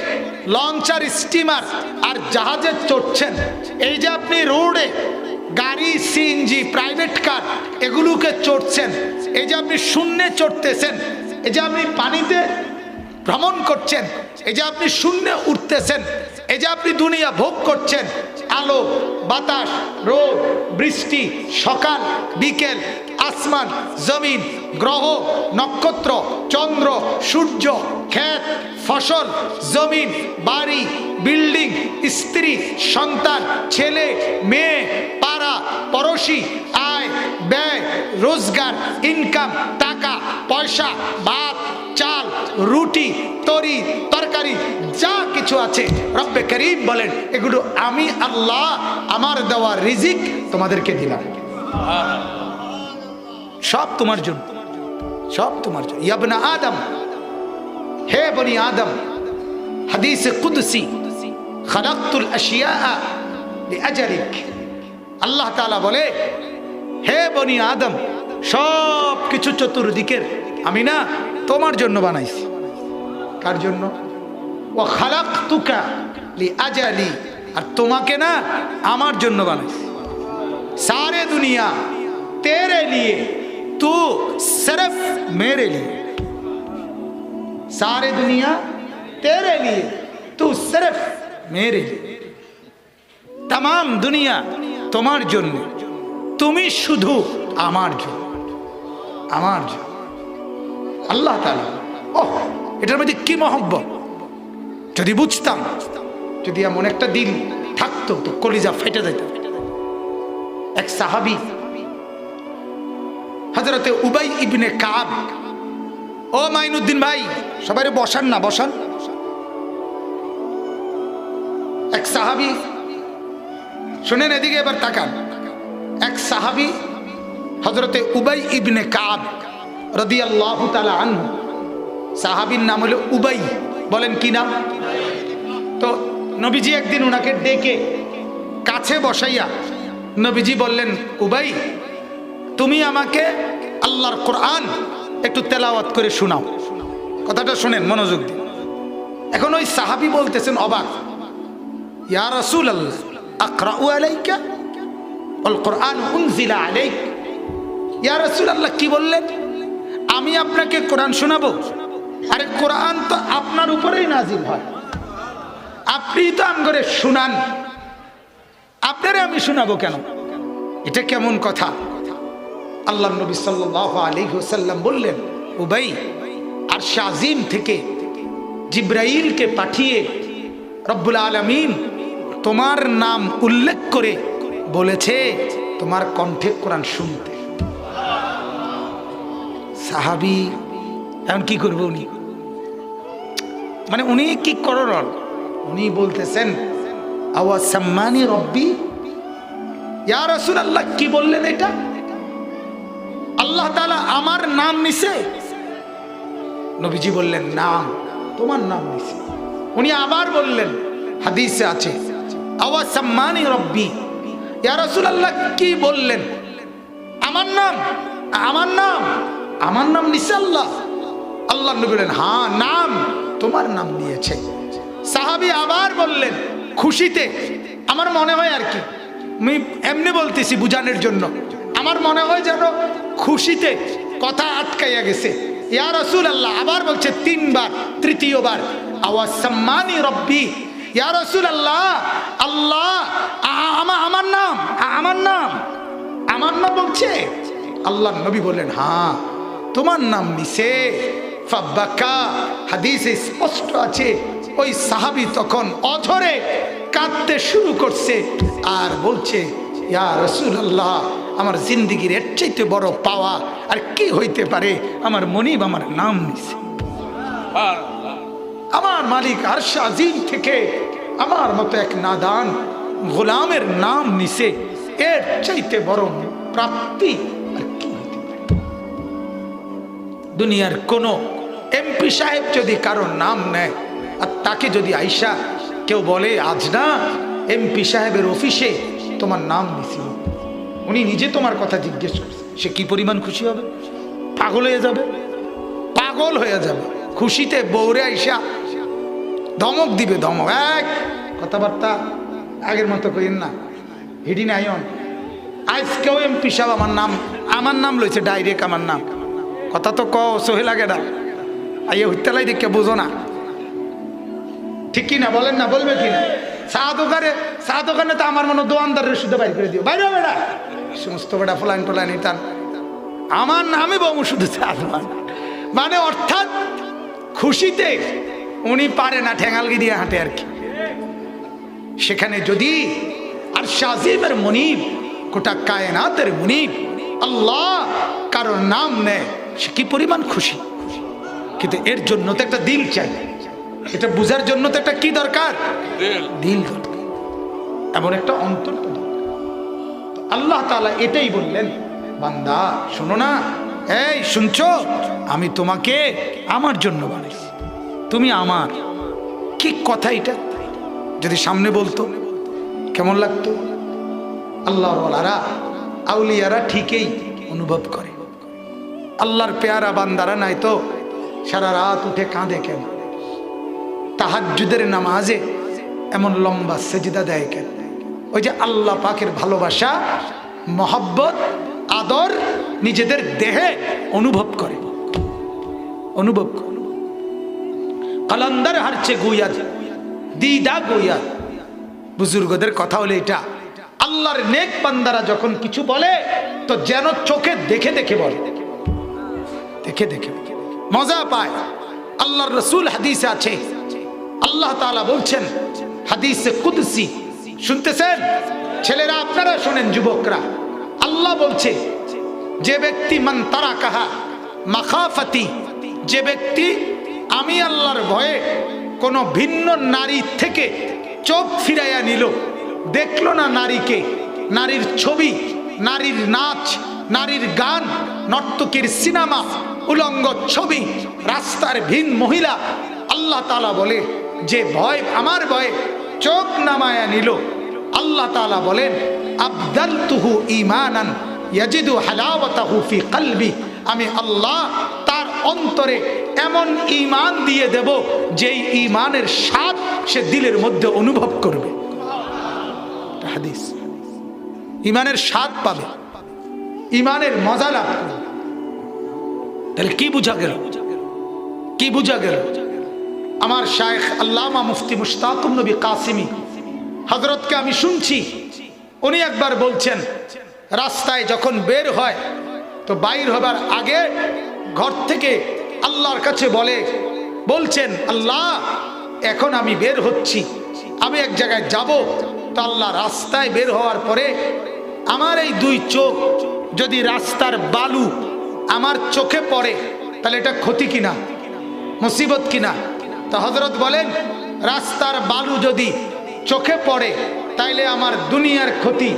লঞ্চার, স্টিমার আর জাহাজে চড়ছেন, এই যে আপনি রোডে গাড়ি, সিএনজি, প্রাইভেট কার এগুলোকে চড়ছেন, এই যে আপনি শূন্যে চড়তেছেন, এই যে আপনি পানিতে ভ্রমণ করছেন, এই যে আপনি শূন্যে উঠতেছেন, এই যে আপনি দুনিয়া ভোগ করছেন, আলো, বাতাস, রোদ, বৃষ্টি, সকাল, বিকেল, আসমান, জমিন, গ্রহ, নক্ষত্র, চন্দ্র, সূর্য, ক্ষেত, ফসল, জমিন, বাড়ি, বিল্ডিং, স্ত্রী, সন্তান, ছেলে, মেয়ে, পাড়া, পড়োশি, আয়, ব্যয়, রোজগার, ইনকাম, টাকা পয়সা, ভাত, চাল, রুটি, তরি, তরকারি, যা কিছু আছে রব্বে করিম বলেন, এগুলো আমি আল্লাহ আমার দেওয়া রিজিক তোমাদেরকে দিলাম। সব তোমার জন্য, সব তোমার জন্য। ইয়া ইবনে আদম, হে বনি আদম, হাদিসে কুদসি, খালাকতুল আশিয়া লিআজলিক। আল্লাহ তাআলা বলে, হে বনি আদম, সব কিছু চতুর্দিকের আমি না তোমার জন্য বানাইছি। কার জন্য? ওয়া খালাকতুকা লিআজলি, আর তোমাকে না আমার জন্য বানাইছি। সারে দুনিয়া তেরে লিয়ে, तू सिर्फ मेरे लिए। सारे दुनिया तेरे लिए, तू सिर्फ मेरे लिए। तमाम दुनिया তোমার জন্য, তুমি শুধু আমার জন্য, আমার জন্য। আল্লাহ তাআলা, ওহ, এটার মধ্যে কি মহব্বত! যদি বুঝতাম, যদি এমন একটা দিল থাকতো তো কলিজা ফেটে যেত। এক সাহাবী হযরতে উবাই ইবনে কাব। ও মাইনুদ্দিন ভাই, সবাই বসান না, বসান। এক সাহাবী, শুনেন এদিকে এবার তাকান। এক সাহাবী হযরতে উবাই ইবনে কাব রাদিয়াল্লাহু তাআলা আনহু, সাহাবীর নাম হলো উবাই। বলেন কি নাম? তো নবীজি একদিন ওনাকে ডেকে কাছে বসাইয়া নবীজি বললেন, উবাই, তুমি আমাকে আল্লাহর কোরআন একটু তেলাওয়াত করে শোনাও। কথাটা শুনেন মনোযোগ দিয়ে। এখন ওই সাহাবী বলতেছেন অবাক, ইয়া রাসূলুল্লাহ, আকরাউ আলাইকা আল কোরআন উনজিলা আলাইক। ইয়া রাসূলুল্লাহ, কি বললেন? আমি আপনাকে কোরআন শোনাবো? আরে কোরআন তো আপনার উপরেই নাজিল হয়, আপনি তো আমগরে শুনান, আপনারে আমি শোনাবো কেন? এটা কেমন কথা? আল্লাহ নবী সাল্লাল্লাহু আলাইহি ওয়াসাল্লাম বললেন, উবাই, আরশ আজিম থেকে জিবরাইলকে পাঠিয়ে রব্বুল আলামিন তোমার নাম উল্লেখ করে বলেছে তোমার কণ্ঠে কোরআন শুনতে। সাহাবী এখন কি করবে উনি? মানে উনি কি করলেন? উনি বলতেছেন, আওয়া সাম্মানি রব্বি। ইয়া রাসূলুল্লাহ, কি বললেন এটা? আল্লাহ তাআলা আমার নাম নিছে? নবীজি বললেন, নাম, তোমার নাম নিছে। উনি আবার বললেন, হাদিসে আছে, আওয়া সাম্মানি রব্বি। ইয়া রাসূলুল্লাহ, কি বললেন? আমার নাম, আমার নাম, আমার নাম নিছে আল্লাহ। আল্লাহ নবী বললেন হ্যাঁ নাম, তোমার নাম নিয়েছে। সাহাবী আবার বললেন খুশিতে, আমার মনে হয় আর কি, আমি এমনি বলতেছি বুঝানোর জন্য, আমার মনে হয় যেন খুশিতে কথা আটকাইয়া গেছে। ইয়া রাসূলুল্লাহ, আবার বলছে তিনবার, তৃতীয়বার আওয়াজ সাম্মানি রব্বি, ইয়া রাসূলুল্লাহ, আল্লাহ আমার নাম, আমার নাম, আমার নাম বলছে। আল্লাহ নবী বললেন হ্যাঁ তোমার নাম নিছে। ফাবাকা, হাদিসে স্পষ্ট আছে ওই সাহাবী তখন অঝরে কাঁদতে শুরু করছে আর বলছে ইয়া রাসূলুল্লাহ, আমার জিন্দেগির এর চাইতে বড় পাওয়া আর কি হইতে পারে, আমার মনিব আমার নাম নিছে। আমার মালিক আরশ আজিম থেকে আমার মতো এক নাদান গোলামের নাম নিছে, এর চাইতে বড় প্রাপ্তি আর কি হইতে পারে। দুনিয়ার কোন এমপি সাহেব যদি কারোর নাম নেয় আর তাকে যদি আইসা কেউ বলে আজ না এমপি সাহেবের অফিসে তোমার নাম নিছিল, উনি নিজে তোমার কথা জিজ্ঞেস করছে, সে কি পরিমাণ খুশি হবে? পাগল হয়ে যাবে, পাগল হয়ে যাবে খুশিতে। বউরে আইসা ধমক দিবে, ধমক, এক কথাবার্তা আগের মতো কইন না, হিডি নাইন। আজকেও এমপি সাহেব আমার নাম লইছে ডাইরেক্ট, আমার নাম, কথা তো কও সহে লাগে না, আইয়ে হইতেলাই দেখে বুঝো না, ঠিক কি না বলেন না, বলবে কি না? চা দোকানে তো আমার মনে দোয়ানদারের শুধু বাইর করে দিও, বাইরে বেড়া সমস্ত বেড়া ফলাইন টোলাইন ইটান, আমার নামে বমু শুধু চা দোকান, মানে অর্থাৎ খুশিতে উনি পারে না, ঠেঙালগি দিয়ে হাঁটে আর কি। সেখানে যদি আর শাজিমের মুনিব, গোটা কায়নাতের মুনিব আল্লাহ কারোর নাম নেয়, সে কি পরিমাণ খুশি। কিন্তু এর জন্য তো একটা দিল চাই, এটা বুঝার জন্য তো একটা কি দরকার? দিল দরকার, এমন একটা অন্তর। আল্লাহ তাআলা এটাই বললেন, বান্দা শোনো না, এই শুনছো, আমি তোমাকে আমার জন্য বানাইছি, তুমি আমার। কি কথা এটা যদি সামনে বলতো কেমন লাগতো? আল্লাহর ওয়ালারা, আউলিয়ারা ঠিকই অনুভব করে, আল্লাহর পেয়ারা বান্দারা নাই তো সারা রাত উঠে কাঁদে কেন? তাহাজ্জুদের নামাজে এমন লম্বা সেজদা দেয় কেন? ওই যে আল্লাহ পাকের ভালোবাসা, মহব্বত, আদর নিজেদের দেহে অনুভব করে, অনুভব করে। কালান্দার হারছে গুইয়া দিদা গুইয়া, বুজুর্গদের কথা হলে এটা। আল্লাহর নেক বান্দারা যখন কিছু বলে তো যেন চোখে দেখে দেখে বলে, দেখে দেখে মজা পায়। আল্লাহর রাসূল হাদিসে আছে, আল্লাহ তাআলা বলছেন হাদিসে কুদসি, শুনতেছেন ছেলেরা, আপনারা শোনেন যুবকরা, আল্লাহ বলছে যে ব্যক্তি মান তারাকাহা মাখাফাতি, যে ব্যক্তি আমি আল্লাহর ভয়ে কোন ভিন্ন নারী থেকে চোখ ফিরাইয়া নিল, দেখলো না নারীকে, নারীর ছবি, নারীর নাচ, নারীর গান, নর্তকীর সিনেমা, উলঙ্গ ছবি, রাস্তার ভিন মহিলা, আল্লাহ তাআলা বলে যে ভয়, আমার ভয়ে চোখ নামায়া নিল, আল্লাহ তাআলা বলেন আবদালতুহু ঈমানান ইয়াজিদু হালাওয়াতাহু ফি কলবি, আমি আল্লাহ তার অন্তরে এমন ঈমান দিয়ে দেব যেই ঈমানের স্বাদ সে দিলের মধ্যে অনুভব করবে। হাদিস, ঈমানের স্বাদ পাবে, ঈমানের মজা লাভ করবে। তাহলে কি বুঝা গেল? কি বুঝা গেল? আমার শায়েখ আল্লামা মুফতি মুশতাকুর নবী কাসিমি হযরতকে আমি শুনছি, উনি একবার বলছেন রাস্তায় যখন বের হয় তো বাইর হবার আগে ঘর থেকে আল্লাহর কাছে বলছেন আল্লাহ এখন আমি বের হচ্ছি, আমি এক জায়গায় যাব, তো আল্লাহ রাস্তায় বের হওয়ার পরে আমার এই দুই চোখ যদি রাস্তার বালু আমার চোখে পড়ে তাহলে এটা ক্ষতি কিনা, মুসিবত কিনা? তো হযরত বলেন রাস্তার বালু যদি চোখে পড়ে তাইলে আমার দুনিয়ার ক্ষতি,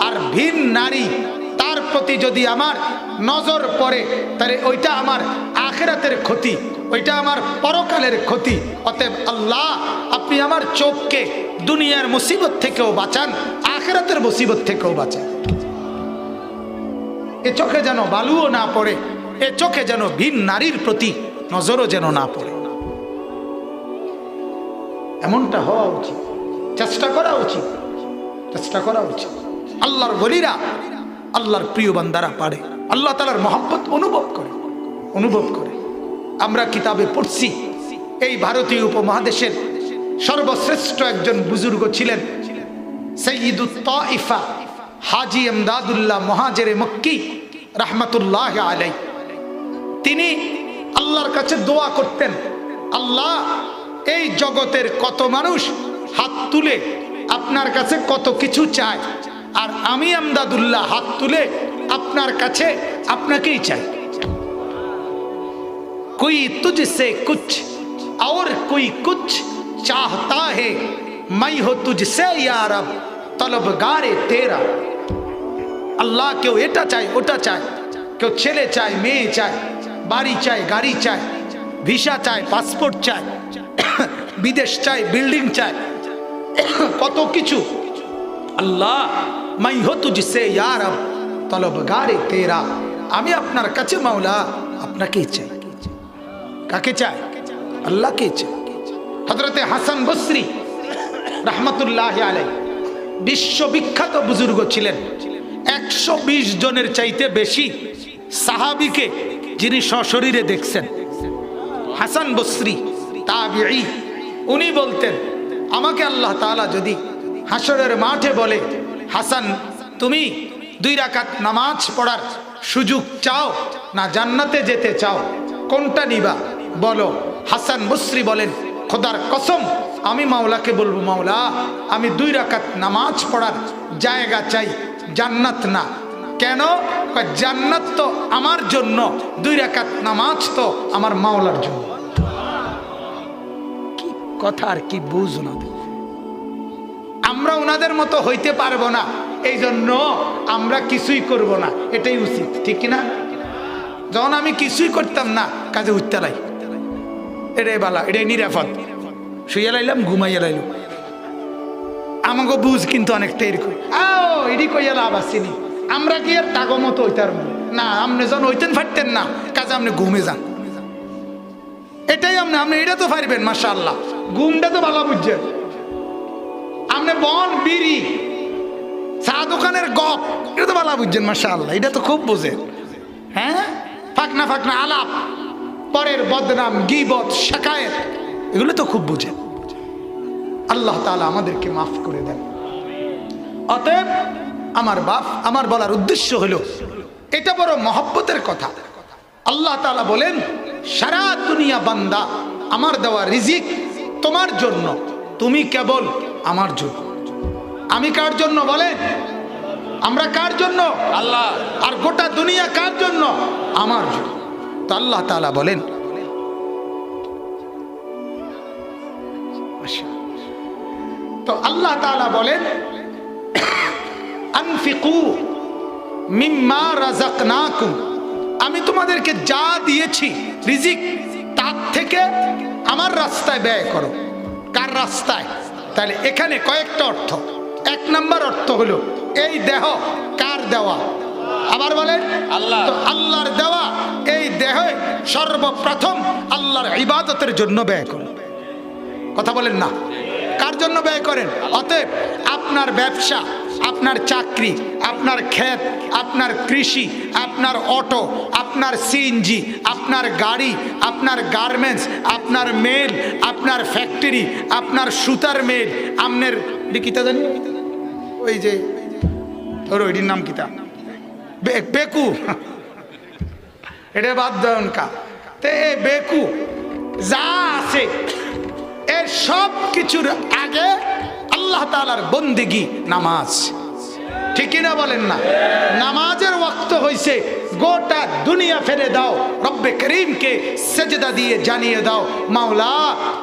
আর ভিন নারী তার প্রতি যদি আমার নজর পড়ে তাহলে ওইটা আমার আখিরাতের ক্ষতি, ওইটা আমার পরকালের ক্ষতি। অতএব আল্লাহ আপনি আমার চোখকে দুনিয়ার মুসিবত থেকেও বাঁচান, আখিরাতের মুসিবত থেকেও বাঁচান। এ চোখে যেন বালুও না পড়ে, এ চোখে যেন ভিন নারীর প্রতি নজরও যেন না পড়ে। এমনটা হওয়া উচিত, চেষ্টা করা উচিত, চেষ্টা করা উচিত। আল্লাহর ওলিরা, আল্লাহর প্রিয় বান্দারা পারে, আল্লাহ তাআলার মহব্বত অনুভব করে, অনুভব করে। আমরা কিতাবে পড়ছি এই ভারতীয় উপমহাদেশের সর্বশ্রেষ্ঠ একজন বুজুর্গ ছিলেন সৈয়দুত তাইফা হাজী ইমদাদুল্লাহ মুহাজিরে মক্কি রাহমাতুল্লাহ আলাইহি। তিনি আল্লাহর কাছে দোয়া করতেন, আল্লাহ এই জগতের কত মানুষ হাত তুলে আপনার কাছে কত কিছু চায়, আর আমি ইমদাদুল্লাহ হাত তুলে আপনার কাছে আপনাকেই চাই। कोई तुझसे कुछ और कोई कुछ चाहता है, मैं हो तुझसे या रब तलबगारे तेरा। আল্লাহ কেউ এটা চায় ওটা চায়, কেউ ছেলে চায় মেয়ে চায়, বাড়ি চায় গাড়ি চায়, ভিসা চায় পাসপোর্ট চায়, বিদেশ চায় বিল্ডিং চায়, কত কিছু। আল্লাহ मैं हो तुझसे या रब तलबगारे तेरा, আমি আপনার কাছে মাওলা আপনাকেই চাই। কাকে চায়? আল্লাহকে চায়। হযরতে হাসান বসরি রাহমাতুল্লাহি আলাইহি বিশ্ববিখ্যাত বুজুর্গ ছিলেন। 120 জনের চাইতে বেশি সাহাবীকে যিনি সশরীরে দেখছেন। হাসান বসরি তাবিঈ, উনি বলতেন, আমাকে আল্লাহ তাআলা যদি হাসরের মাঠে বলে, হাসান তুমি 2 রাকাত নামাজ পড়ার সুযোগ চাও না জান্নাতে যেতে চাও, কোনটা নিবা বলো? হাসান বসরি বলেন, খোদার কসম আমি মাওলাকে বলবো, মাওলা আমি 2 রাকাত নামাজ পড়ার জায়গা চাই, জান্নাত না। কেন? জান্নাত তো আমার জন্য, 2 রাকাত নামাজ তো আমার মাওলার জন্য। কি কথা আর কি বুঝ না, আমরা ওনাদের মতো হইতে পারবো না, এই জন্য আমরা কিছুই করব না, এটাই উচিত, ঠিক কিনা? যখন আমি কিছুই করতাম না, কাজে উঠতে লাই, এটাই বালা, এটাই নিরাপদ। শুয়ে লাইলাম, ঘুমাইয়া লাইলাম, আমাকে বুঝ কিন্তু অনেকটা এরকম। এটি কইয়া লাভ আসেনি, আমরা কি আর তাগো মতো হইতার না? আপনি যখন হইতেন ফাটতেন না, কাজে আপনি ঘুমে যান, এটাই আপনি এটা তো পারবেন মাশাআল্লাহ। ঘুমটা তো ভালো বুঝছেন আপনি, বন বিড়ি চা দোকানের গপ এটা তো ভালো বুঝছেন মাশাআল্লাহ, এটা তো খুব বোঝেন। হ্যাঁ, ফাকনা ফাকনা আলাপ, পরের বদনাম গীবত শাকায়েত, এগুলো তো খুব বুঝেন। আল্লাহ তাআলা আমাদেরকে মাফ করে দেন। অতএব আমার বলার উদ্দেশ্য হলো, এটা বড় মহব্বতের কথা। আল্লাহ তাআলা বলেন, সারা দুনিয়া বান্দা আমার দেওয়া রিজিক তোমার জন্য, তুমি কেবল আমার জন্য। আমি কার জন্য বলেন? আমরা কার জন্য? আল্লাহ। আর গোটা দুনিয়া কার জন্য? আমার জন্য। তো আল্লাহ তাআলা বলেন, তো আল্লাহ তাআলা বলেন, আনফিকু মিম্মা রাযাকনাকুম, আমি তোমাদেরকে যা দিয়েছি রিজিক, তার থেকে আমার রাস্তায় ব্যয় করো। কার রাস্তায়? তাহলে এখানে কয়েকটা অর্থ। 1 নাম্বার অর্থ হলো, এই দেহ কার দেওয়া? আবার বলেন আল্লাহ। তো আল্লাহর দেওয়া এই দেহে সর্বপ্রথম আল্লাহর ইবাদতের জন্য ব্যয় করো। কথা বলেন না? কার জন্য ব্যয় করেন? অতএব আপনার ব্যবসা, আপনার চাকরি, আপনার ক্ষেত, আপনার কৃষি, আপনার অটো, আপনার সিএনজি, আপনার গাড়ি, আপনার গার্মেন্টস, আপনার মেল, আপনার ফ্যাক্টরি, আপনার সুতার মেল, আপনার কিতা জানি ওই যে ওর ওইটির নাম কিতা, বেকু, এটা বাদ দেন কা, তে বেকু যা আছে এর সব কিছুর আগে আল্লাহ তাআলার বন্দেগী নামাজ। ঠিক না বলেন না? নামাজের ওয়াক্ত হইছে, গোটা দুনিয়া ফেলে দাও, রব্বে করিমকে সেজদা দিয়ে জানিয়ে দাও, মাওলা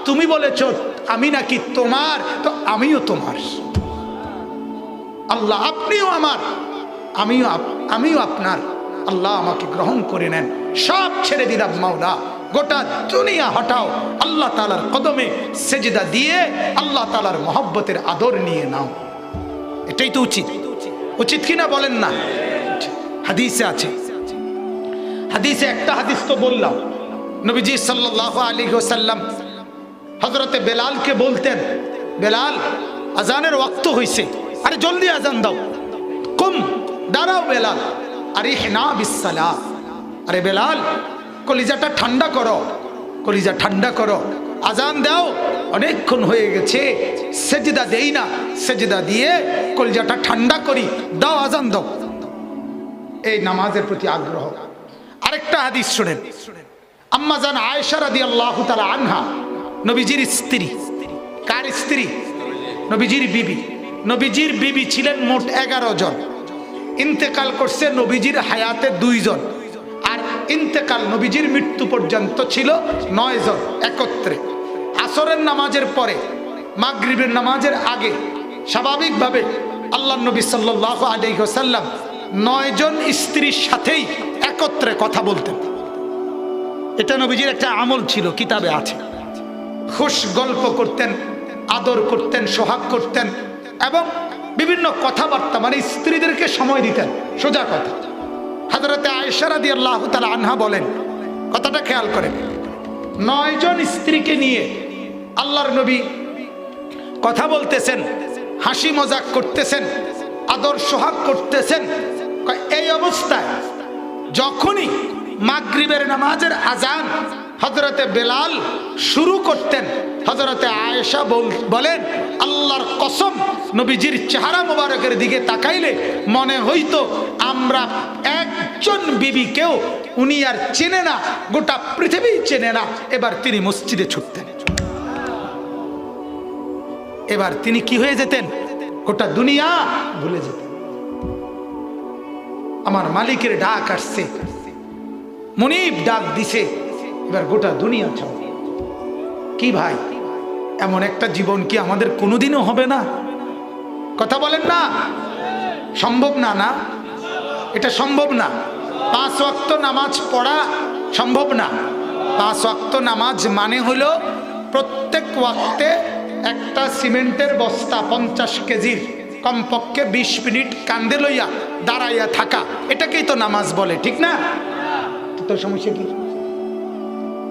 তুমি বলেছ আমি নাকি তোমার, তো আমিও তোমার। আল্লাহ আপনিও আমার, আমিও আপনার। আল্লাহ আমাকে গ্রহণ করে নেন, সব ছেড়ে দিলাম মাওলা, গোটা দুনিয়া হটাও, আল্লাহ তাআলার কদমে সেজদা দিয়ে আল্লাহ তাআলার মহব্বতের আদর নিয়ে নাও। এটাই তো উচিত, উচিত কিনা বলেন না? হাদিসে আছে। হাদিসে একটা হাদিস তো বললাম, নবীজি সাল্লাল্লাহু আলাইহি ওয়াসাল্লাম হযরতে বেলালকে বলতেন, বেলাল আজানের ওয়াক্ত হইছে, আরে জলদি আজান দাও, কুম দাঁড়াও বেলাল, আরিহনা বিসসালাহ, আরে বেলাল কলিজাটা ঠান্ডা করো, কলিজা ঠান্ডা করো, আজান দাও, অনেকক্ষণ হয়ে গেছে সেজদা দেই না, সেজদা দিয়ে কলিজাটা ঠান্ডা করি, দাও আজান দাও। এই নামাজের প্রতি আগ্রহ। আরেকটা হাদিস শুনেন, আম্মা জান আয়েশা রাদিয়াল্লাহু তাআলা আনহা, নবীজির স্ত্রী। কার স্ত্রী? নবীজির বিবি। নবীজির বিবি ছিলেন মোট 11 জন, ইন্তেকাল করছে নবীজির হায়াতে 2 জন, আর ইন্তেকাল নবীজির মৃত্যু পর্যন্ত ছিল 9 জন একত্রে। আসরের নামাজের পরে মাগরিবের নামাজের আগে স্বাভাবিকভাবে আল্লাহর নবী সাল্লাল্লাহু আলাইহি ওয়াসাল্লাম 9 জন স্ত্রীর সাথেই একত্রে কথা বলতেন। এটা নবীজির একটা আমল ছিল, কিতাবে আছে। খুশ গল্প করতেন, আদর করতেন, সোহাগ করতেন এবং বিভিন্ন কথাবার্তা, মানে স্ত্রীদেরকে সময় দিতেন। সোজা কথা। হযরতে আয়েশা রাদিয়াল্লাহু তাআলা আনহা বলেন, কথাটা খেয়াল করেন, 9 জন স্ত্রীকে নিয়ে আল্লাহর নবী কথা বলতেছেন, হাসি মজাক করতেছেন, আদর সোহাগ করতেছেন। এই অবস্থায় যখনই মাগরিবের নামাজের আজান হযরতে বেলাল শুরু করতেন, হযরতে আয়েশা বলেন, আল্লাহর কসম নবীজির চেহারা মোবারকের দিকে তাকাইলে মনে হইতো আমরা একজন বিবিকেও উনি আর চেনে না, গোটা পৃথিবী চেনে না। এবার তিনি মসজিদে ছুটতেন, এবার তিনি কি হয়ে যেতেন? গোটা দুনিয়া ভুলে যেতেন। আমার মালিকের ডাক আসছে, মুনিব ডাক দিছে, এবার গোটা দুনিয়া ছাড়। কি ভাই, এমন একটা জীবন কি আমাদের কোনোদিনও হবে না? কথা বলেন না, সম্ভব না? না, এটা সম্ভব না। 5 ওয়াক্ত নামাজ পড়া সম্ভব না। 5 ওয়াক্ত নামাজ মানে হলো প্রত্যেক ওয়াক্তে একটা সিমেন্টের বস্তা 50 কেজির কমপক্ষে 20 মিনিট কান্দে লইয়া দাঁড়াইয়া থাকা, এটাকেই তো নামাজ বলে, ঠিক না? তো সমস্যা কি?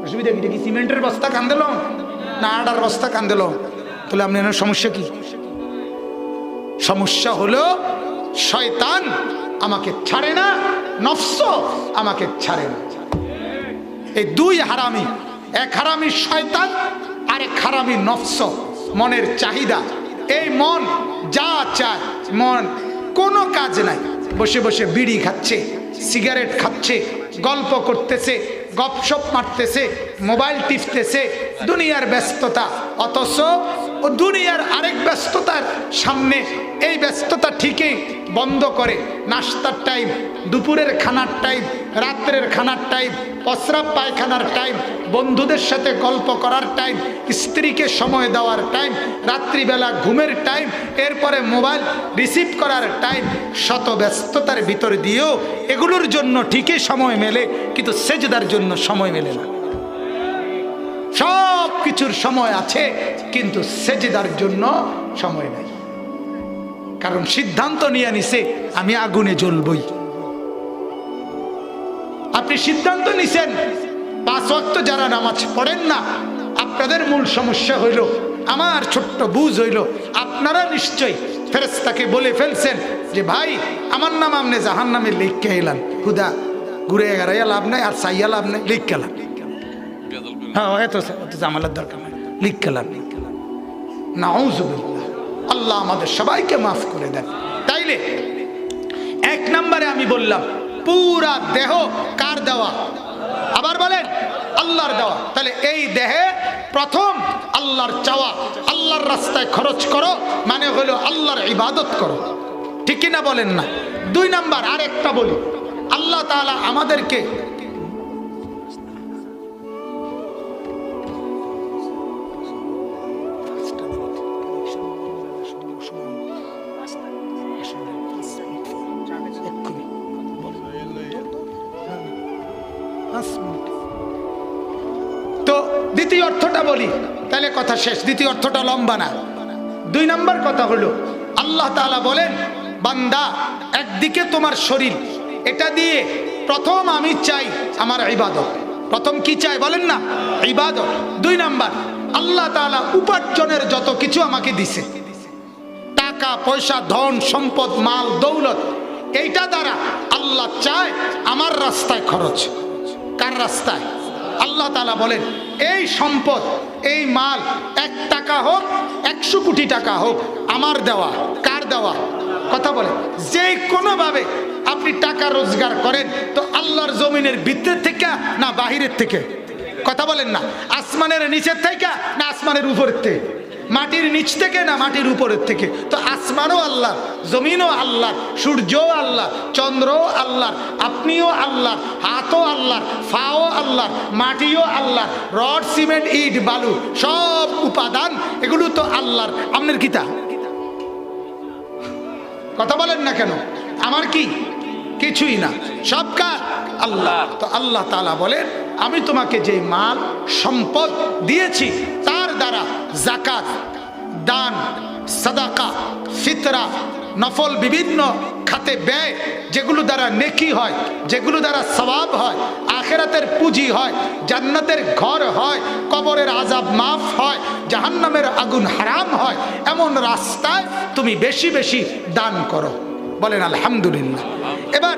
অসুবিধা কি? কি সিমেন্টের বস্তা কান্দেল না আডার বস্তা কান্দেল? তাহলে আপনার সমস্যা কি? সমস্যা হলো শয়তান আমাকে ছাড়ে না, নফস আমাকে ছাড়ে না। এই 2 হারামি, এক হারামি শয়তান আর এক হারামি নফস, মনের চাহিদা। এই মন যা চায়, মন কোনো কাজ নাই, বসে বসে বিড়ি খাচ্ছে, সিগারেট খাচ্ছে, গল্প করতেছে, গপসপ মারতেছে, মোবাইল টিপতেছে, দুনিয়ার ব্যস্ততা। অথচ ও দুনিয়ার আরেক ব্যস্ততার সামনে এই ব্যস্ততা ঠিকই বন্ধ করে নাস্তার টাইম, দুপুরের খানার টাইম, রাত্রের খানার টাইম, প্রস্রাব পায়খানার টাইম, বন্ধুদের সাথে গল্প করার টাইম, স্ত্রীকে সময় দেওয়ার টাইম, রাত্রিবেলা ঘুমের টাইম, এরপরে মোবাইল রিসিভ করার টাইম। শত ব্যস্ততার ভিতর দিয়েও এগুলোর জন্য ঠিকই সময় মেলে, কিন্তু সেজদার জন্য সময় মেলে না। সব কিছুর সময় আছে, কিন্তু সেজদার জন্য সময় নেই। কারণ সিদ্ধান্ত নিয়ে নিছে আমি আগুনে জ্বলবই। আপনি সিদ্ধান্ত নিছেন 5 ওয়াক্ত যারা নামাজ পড়েন না, আপনাদের মূল সমস্যা হইল, আমার ছোট্ট বুঝ হইল, আপনারা নিশ্চয়ই ফেরেশতাকে বলে ফেলছেন যে ভাই আমার নাম আপনি জাহান নামে লিখকে এলাম, খুদা ঘুরে এগারাইয়া লাভ নাই আর চাইয়া লাভ নাই, লিখ গেলাম। হ্যাঁ, এত জামালার দরকার নাই, লিখ গেলাম। নাউযুবিল্লাহ, আল্লাহ আমাদের সবাইকে মাফ করে দেন। তাইলে 1 নম্বরে আমি বললাম পুরা দেহ কার দেওয়া? আবার বলেন, আল্লাহর দেওয়া। তাহলে এই দেহে প্রথম আল্লাহর চাওয়া, আল্লাহর রাস্তায় খরচ করো, মানে হলো আল্লাহর ইবাদত করো, ঠিক কিনা বলেন না? 2 নম্বর আরেকটা বলি, আল্লাহ তাআলা আমাদেরকে তো দ্বিতীয় অর্থটা বলি, তাহলে কথা শেষ। দ্বিতীয় অর্থটা লম্বা না। 2 নম্বর কথা হলো আল্লাহ তাআলা বলেন, বান্দা একদিকে তোমার শরীর, এটা দিয়ে প্রথম আমি চাই আমার ইবাদত। প্রথম কি চাই বলেন না? ইবাদত। 2 নাম্বার, আল্লাহ তাআলা উপার্জনের যত কিছু আমাকে দিছে, টাকা পয়সা ধন সম্পদ মাল দৌলত, এইটা দ্বারা আল্লাহ চায় আমার রাস্তায় খরচ। কার রাস্তায়? আল্লাহ তাআলা বলেন এই সম্পদ এই মাল 1 টাকা হোক 100 কোটি টাকা হোক আমার দেওয়া। কার দেওয়া? কথা বলে যে কোনোভাবে আপনি টাকা রোজগার করেন তো আল্লাহর জমিনের ভিতর থেকে না বাহিরের থেকে? কথা বলেন না। আসমানের নিচের থেকে না আসমানের উপরের থেকে? মাটির নিচ থেকে না মাটির উপরের থেকে? তো আসমানও আল্লাহ, জমিনও আল্লাহ, সূর্যও আল্লাহ, চন্দ্রও আল্লাহ, আপনিও আল্লাহ, হাতও আল্লাহ, ফাও আল্লাহ, মাটিও আল্লাহ, রড সিমেন্ট ইট বালু সব উপাদান এগুলো তো আল্লাহর। আপনার কিতা? কথা বলেন না কেন? আমার কি? কিছুই না, সব কার? আল্লাহ। তো আল্লাহ তাআলা বলেন আমি তোমাকে যে মাল সম্পদ দিয়েছি তার দ্বারা যাকাত, দান, সাদাকা, ফিতরা, নফল বিভিন্ন খাতে ব্যয়, যেগুলো দ্বারা নেকি হয়, যেগুলো দ্বারা সওয়াব হয়, আখিরাতের পুঁজি হয়, জান্নাতের ঘর হয়, কবরের আযাব মাফ হয়, জাহান্নামের আগুন হারাম হয়, এমন রাস্তায় তুমি বেশি বেশি দান করো। বলেন আলহামদুলিল্লাহ। এবার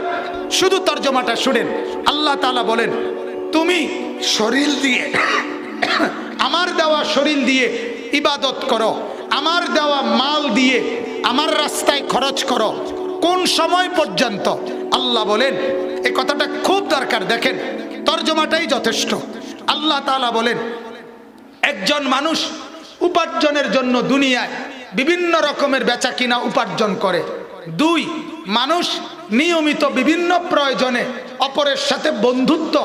শুধু তর্জমাটা শুনেন। আল্লাহ তাআলা বলেন তুমি শরীর দিয়ে আমার দেওয়া শরীর দিয়ে ইবাদত করো, আমার দেওয়া মাল দিয়ে আমার রাস্তায় খরচ করো। কোন সময় পর্যন্ত? আল্লাহ বলেন এই কথাটা খুব দরকার, দেখেন তর্জমাটাই যথেষ্ট। আল্লাহ তাআলা বলেন একজন মানুষ উপার্জনের জন্য দুনিয়ায় বিভিন্ন রকমের বেচা কিনা উপার্জন করে। 2, মানুষ নিয়মিত বিভিন্ন প্রয়োজনে অপরের সাথে বন্ধুত্ব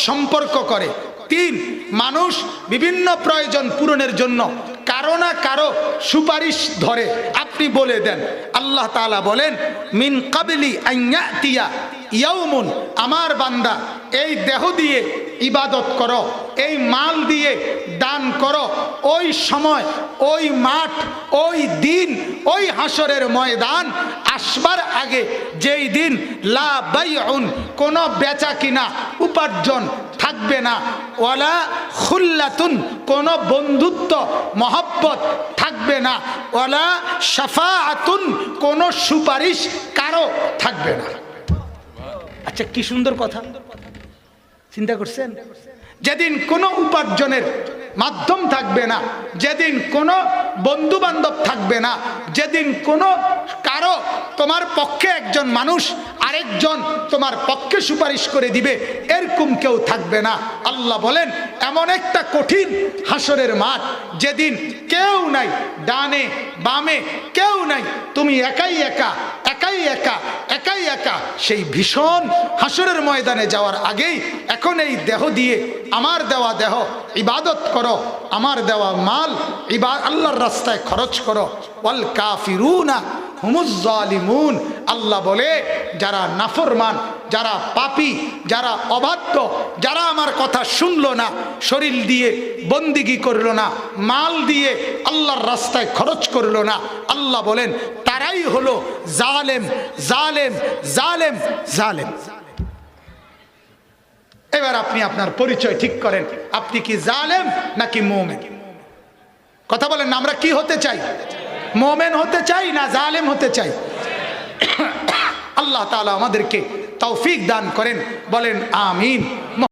সম্পর্ক করে। 3, মানুষ বিভিন্ন প্রয়োজন পূরণের জন্য কারো না কারো সুপারিশ ধরে। আপনি বলে দেন। আল্লাহ তাআলা বলেন মিন কাবলি আন ইয়াতিয়া ইয়াউমুন, আমার বান্দা এই দেহ দিয়ে ইবাদত করো, এই মাল দিয়ে দান করো, ওই সময় ওই মাঠ ওই দিন ওই হাসরের ময়দান আসবার আগে যেই দিন লা বাইউন, কোনো বেচা কিনা উপার্জন থাকবে না, ওয়ালা খুল্লাতুন, কোনো বন্ধুত্ব মহব্বত থাকবে না, ওয়ালা শাফাআতুন, কোনো সুপারিশ কারো থাকবে না। আচ্ছা কি সুন্দর কথা, চিন্তা করছেন? যেদিন কোনো উপার্জনের মাধ্যম থাকবে না, যেদিন কোনো বন্ধু বান্ধব থাকবে না, যেদিন কোনো কারো তোমার পক্ষে একজন মানুষ আরেকজন তোমার পক্ষে সুপারিশ করে দিবে এরকম কেউ থাকবে না। আল্লাহ বলেন এমন একটা কঠিন হাসরের মাঠ যেদিন কেউ নাই, ডানে বামে কেউ নাই, তুমি একাই একা একাই একা একাই একা। সেই ভীষণ হাসরের ময়দানে যাওয়ার আগেই এখন এই দেহ দিয়ে আমার দেওয়া দেহ ইবাদত করো, আমার দেওয়া মাল আল্লাহর রাস্তায় খরচ করো। ওয়াল কাফিরুনা হুমুজ জালিমুন, আল্লাহ বলে যারা নাফরমান, যারা পাপী, যারা অবাধ্য, যারা আমার কথা শুনলো না, শরীর দিয়ে বন্দিগি করলো না, মাল দিয়ে আল্লাহর রাস্তায় খরচ করলো না, আল্লাহ বলেন তারাই হলো জালেম জালেম জালেম জালেম। এবার আপনি আপনার পরিচয় ঠিক করেন, আপনি কি জালেম নাকি মুমিন? কথা বলেন না, আমরা কি হতে চাই? মুমিন হতে চাই না জালেম হতে চাই? আল্লাহ তাআলা আমাদেরকে তৌফিক দান করেন, বলেন আমিন।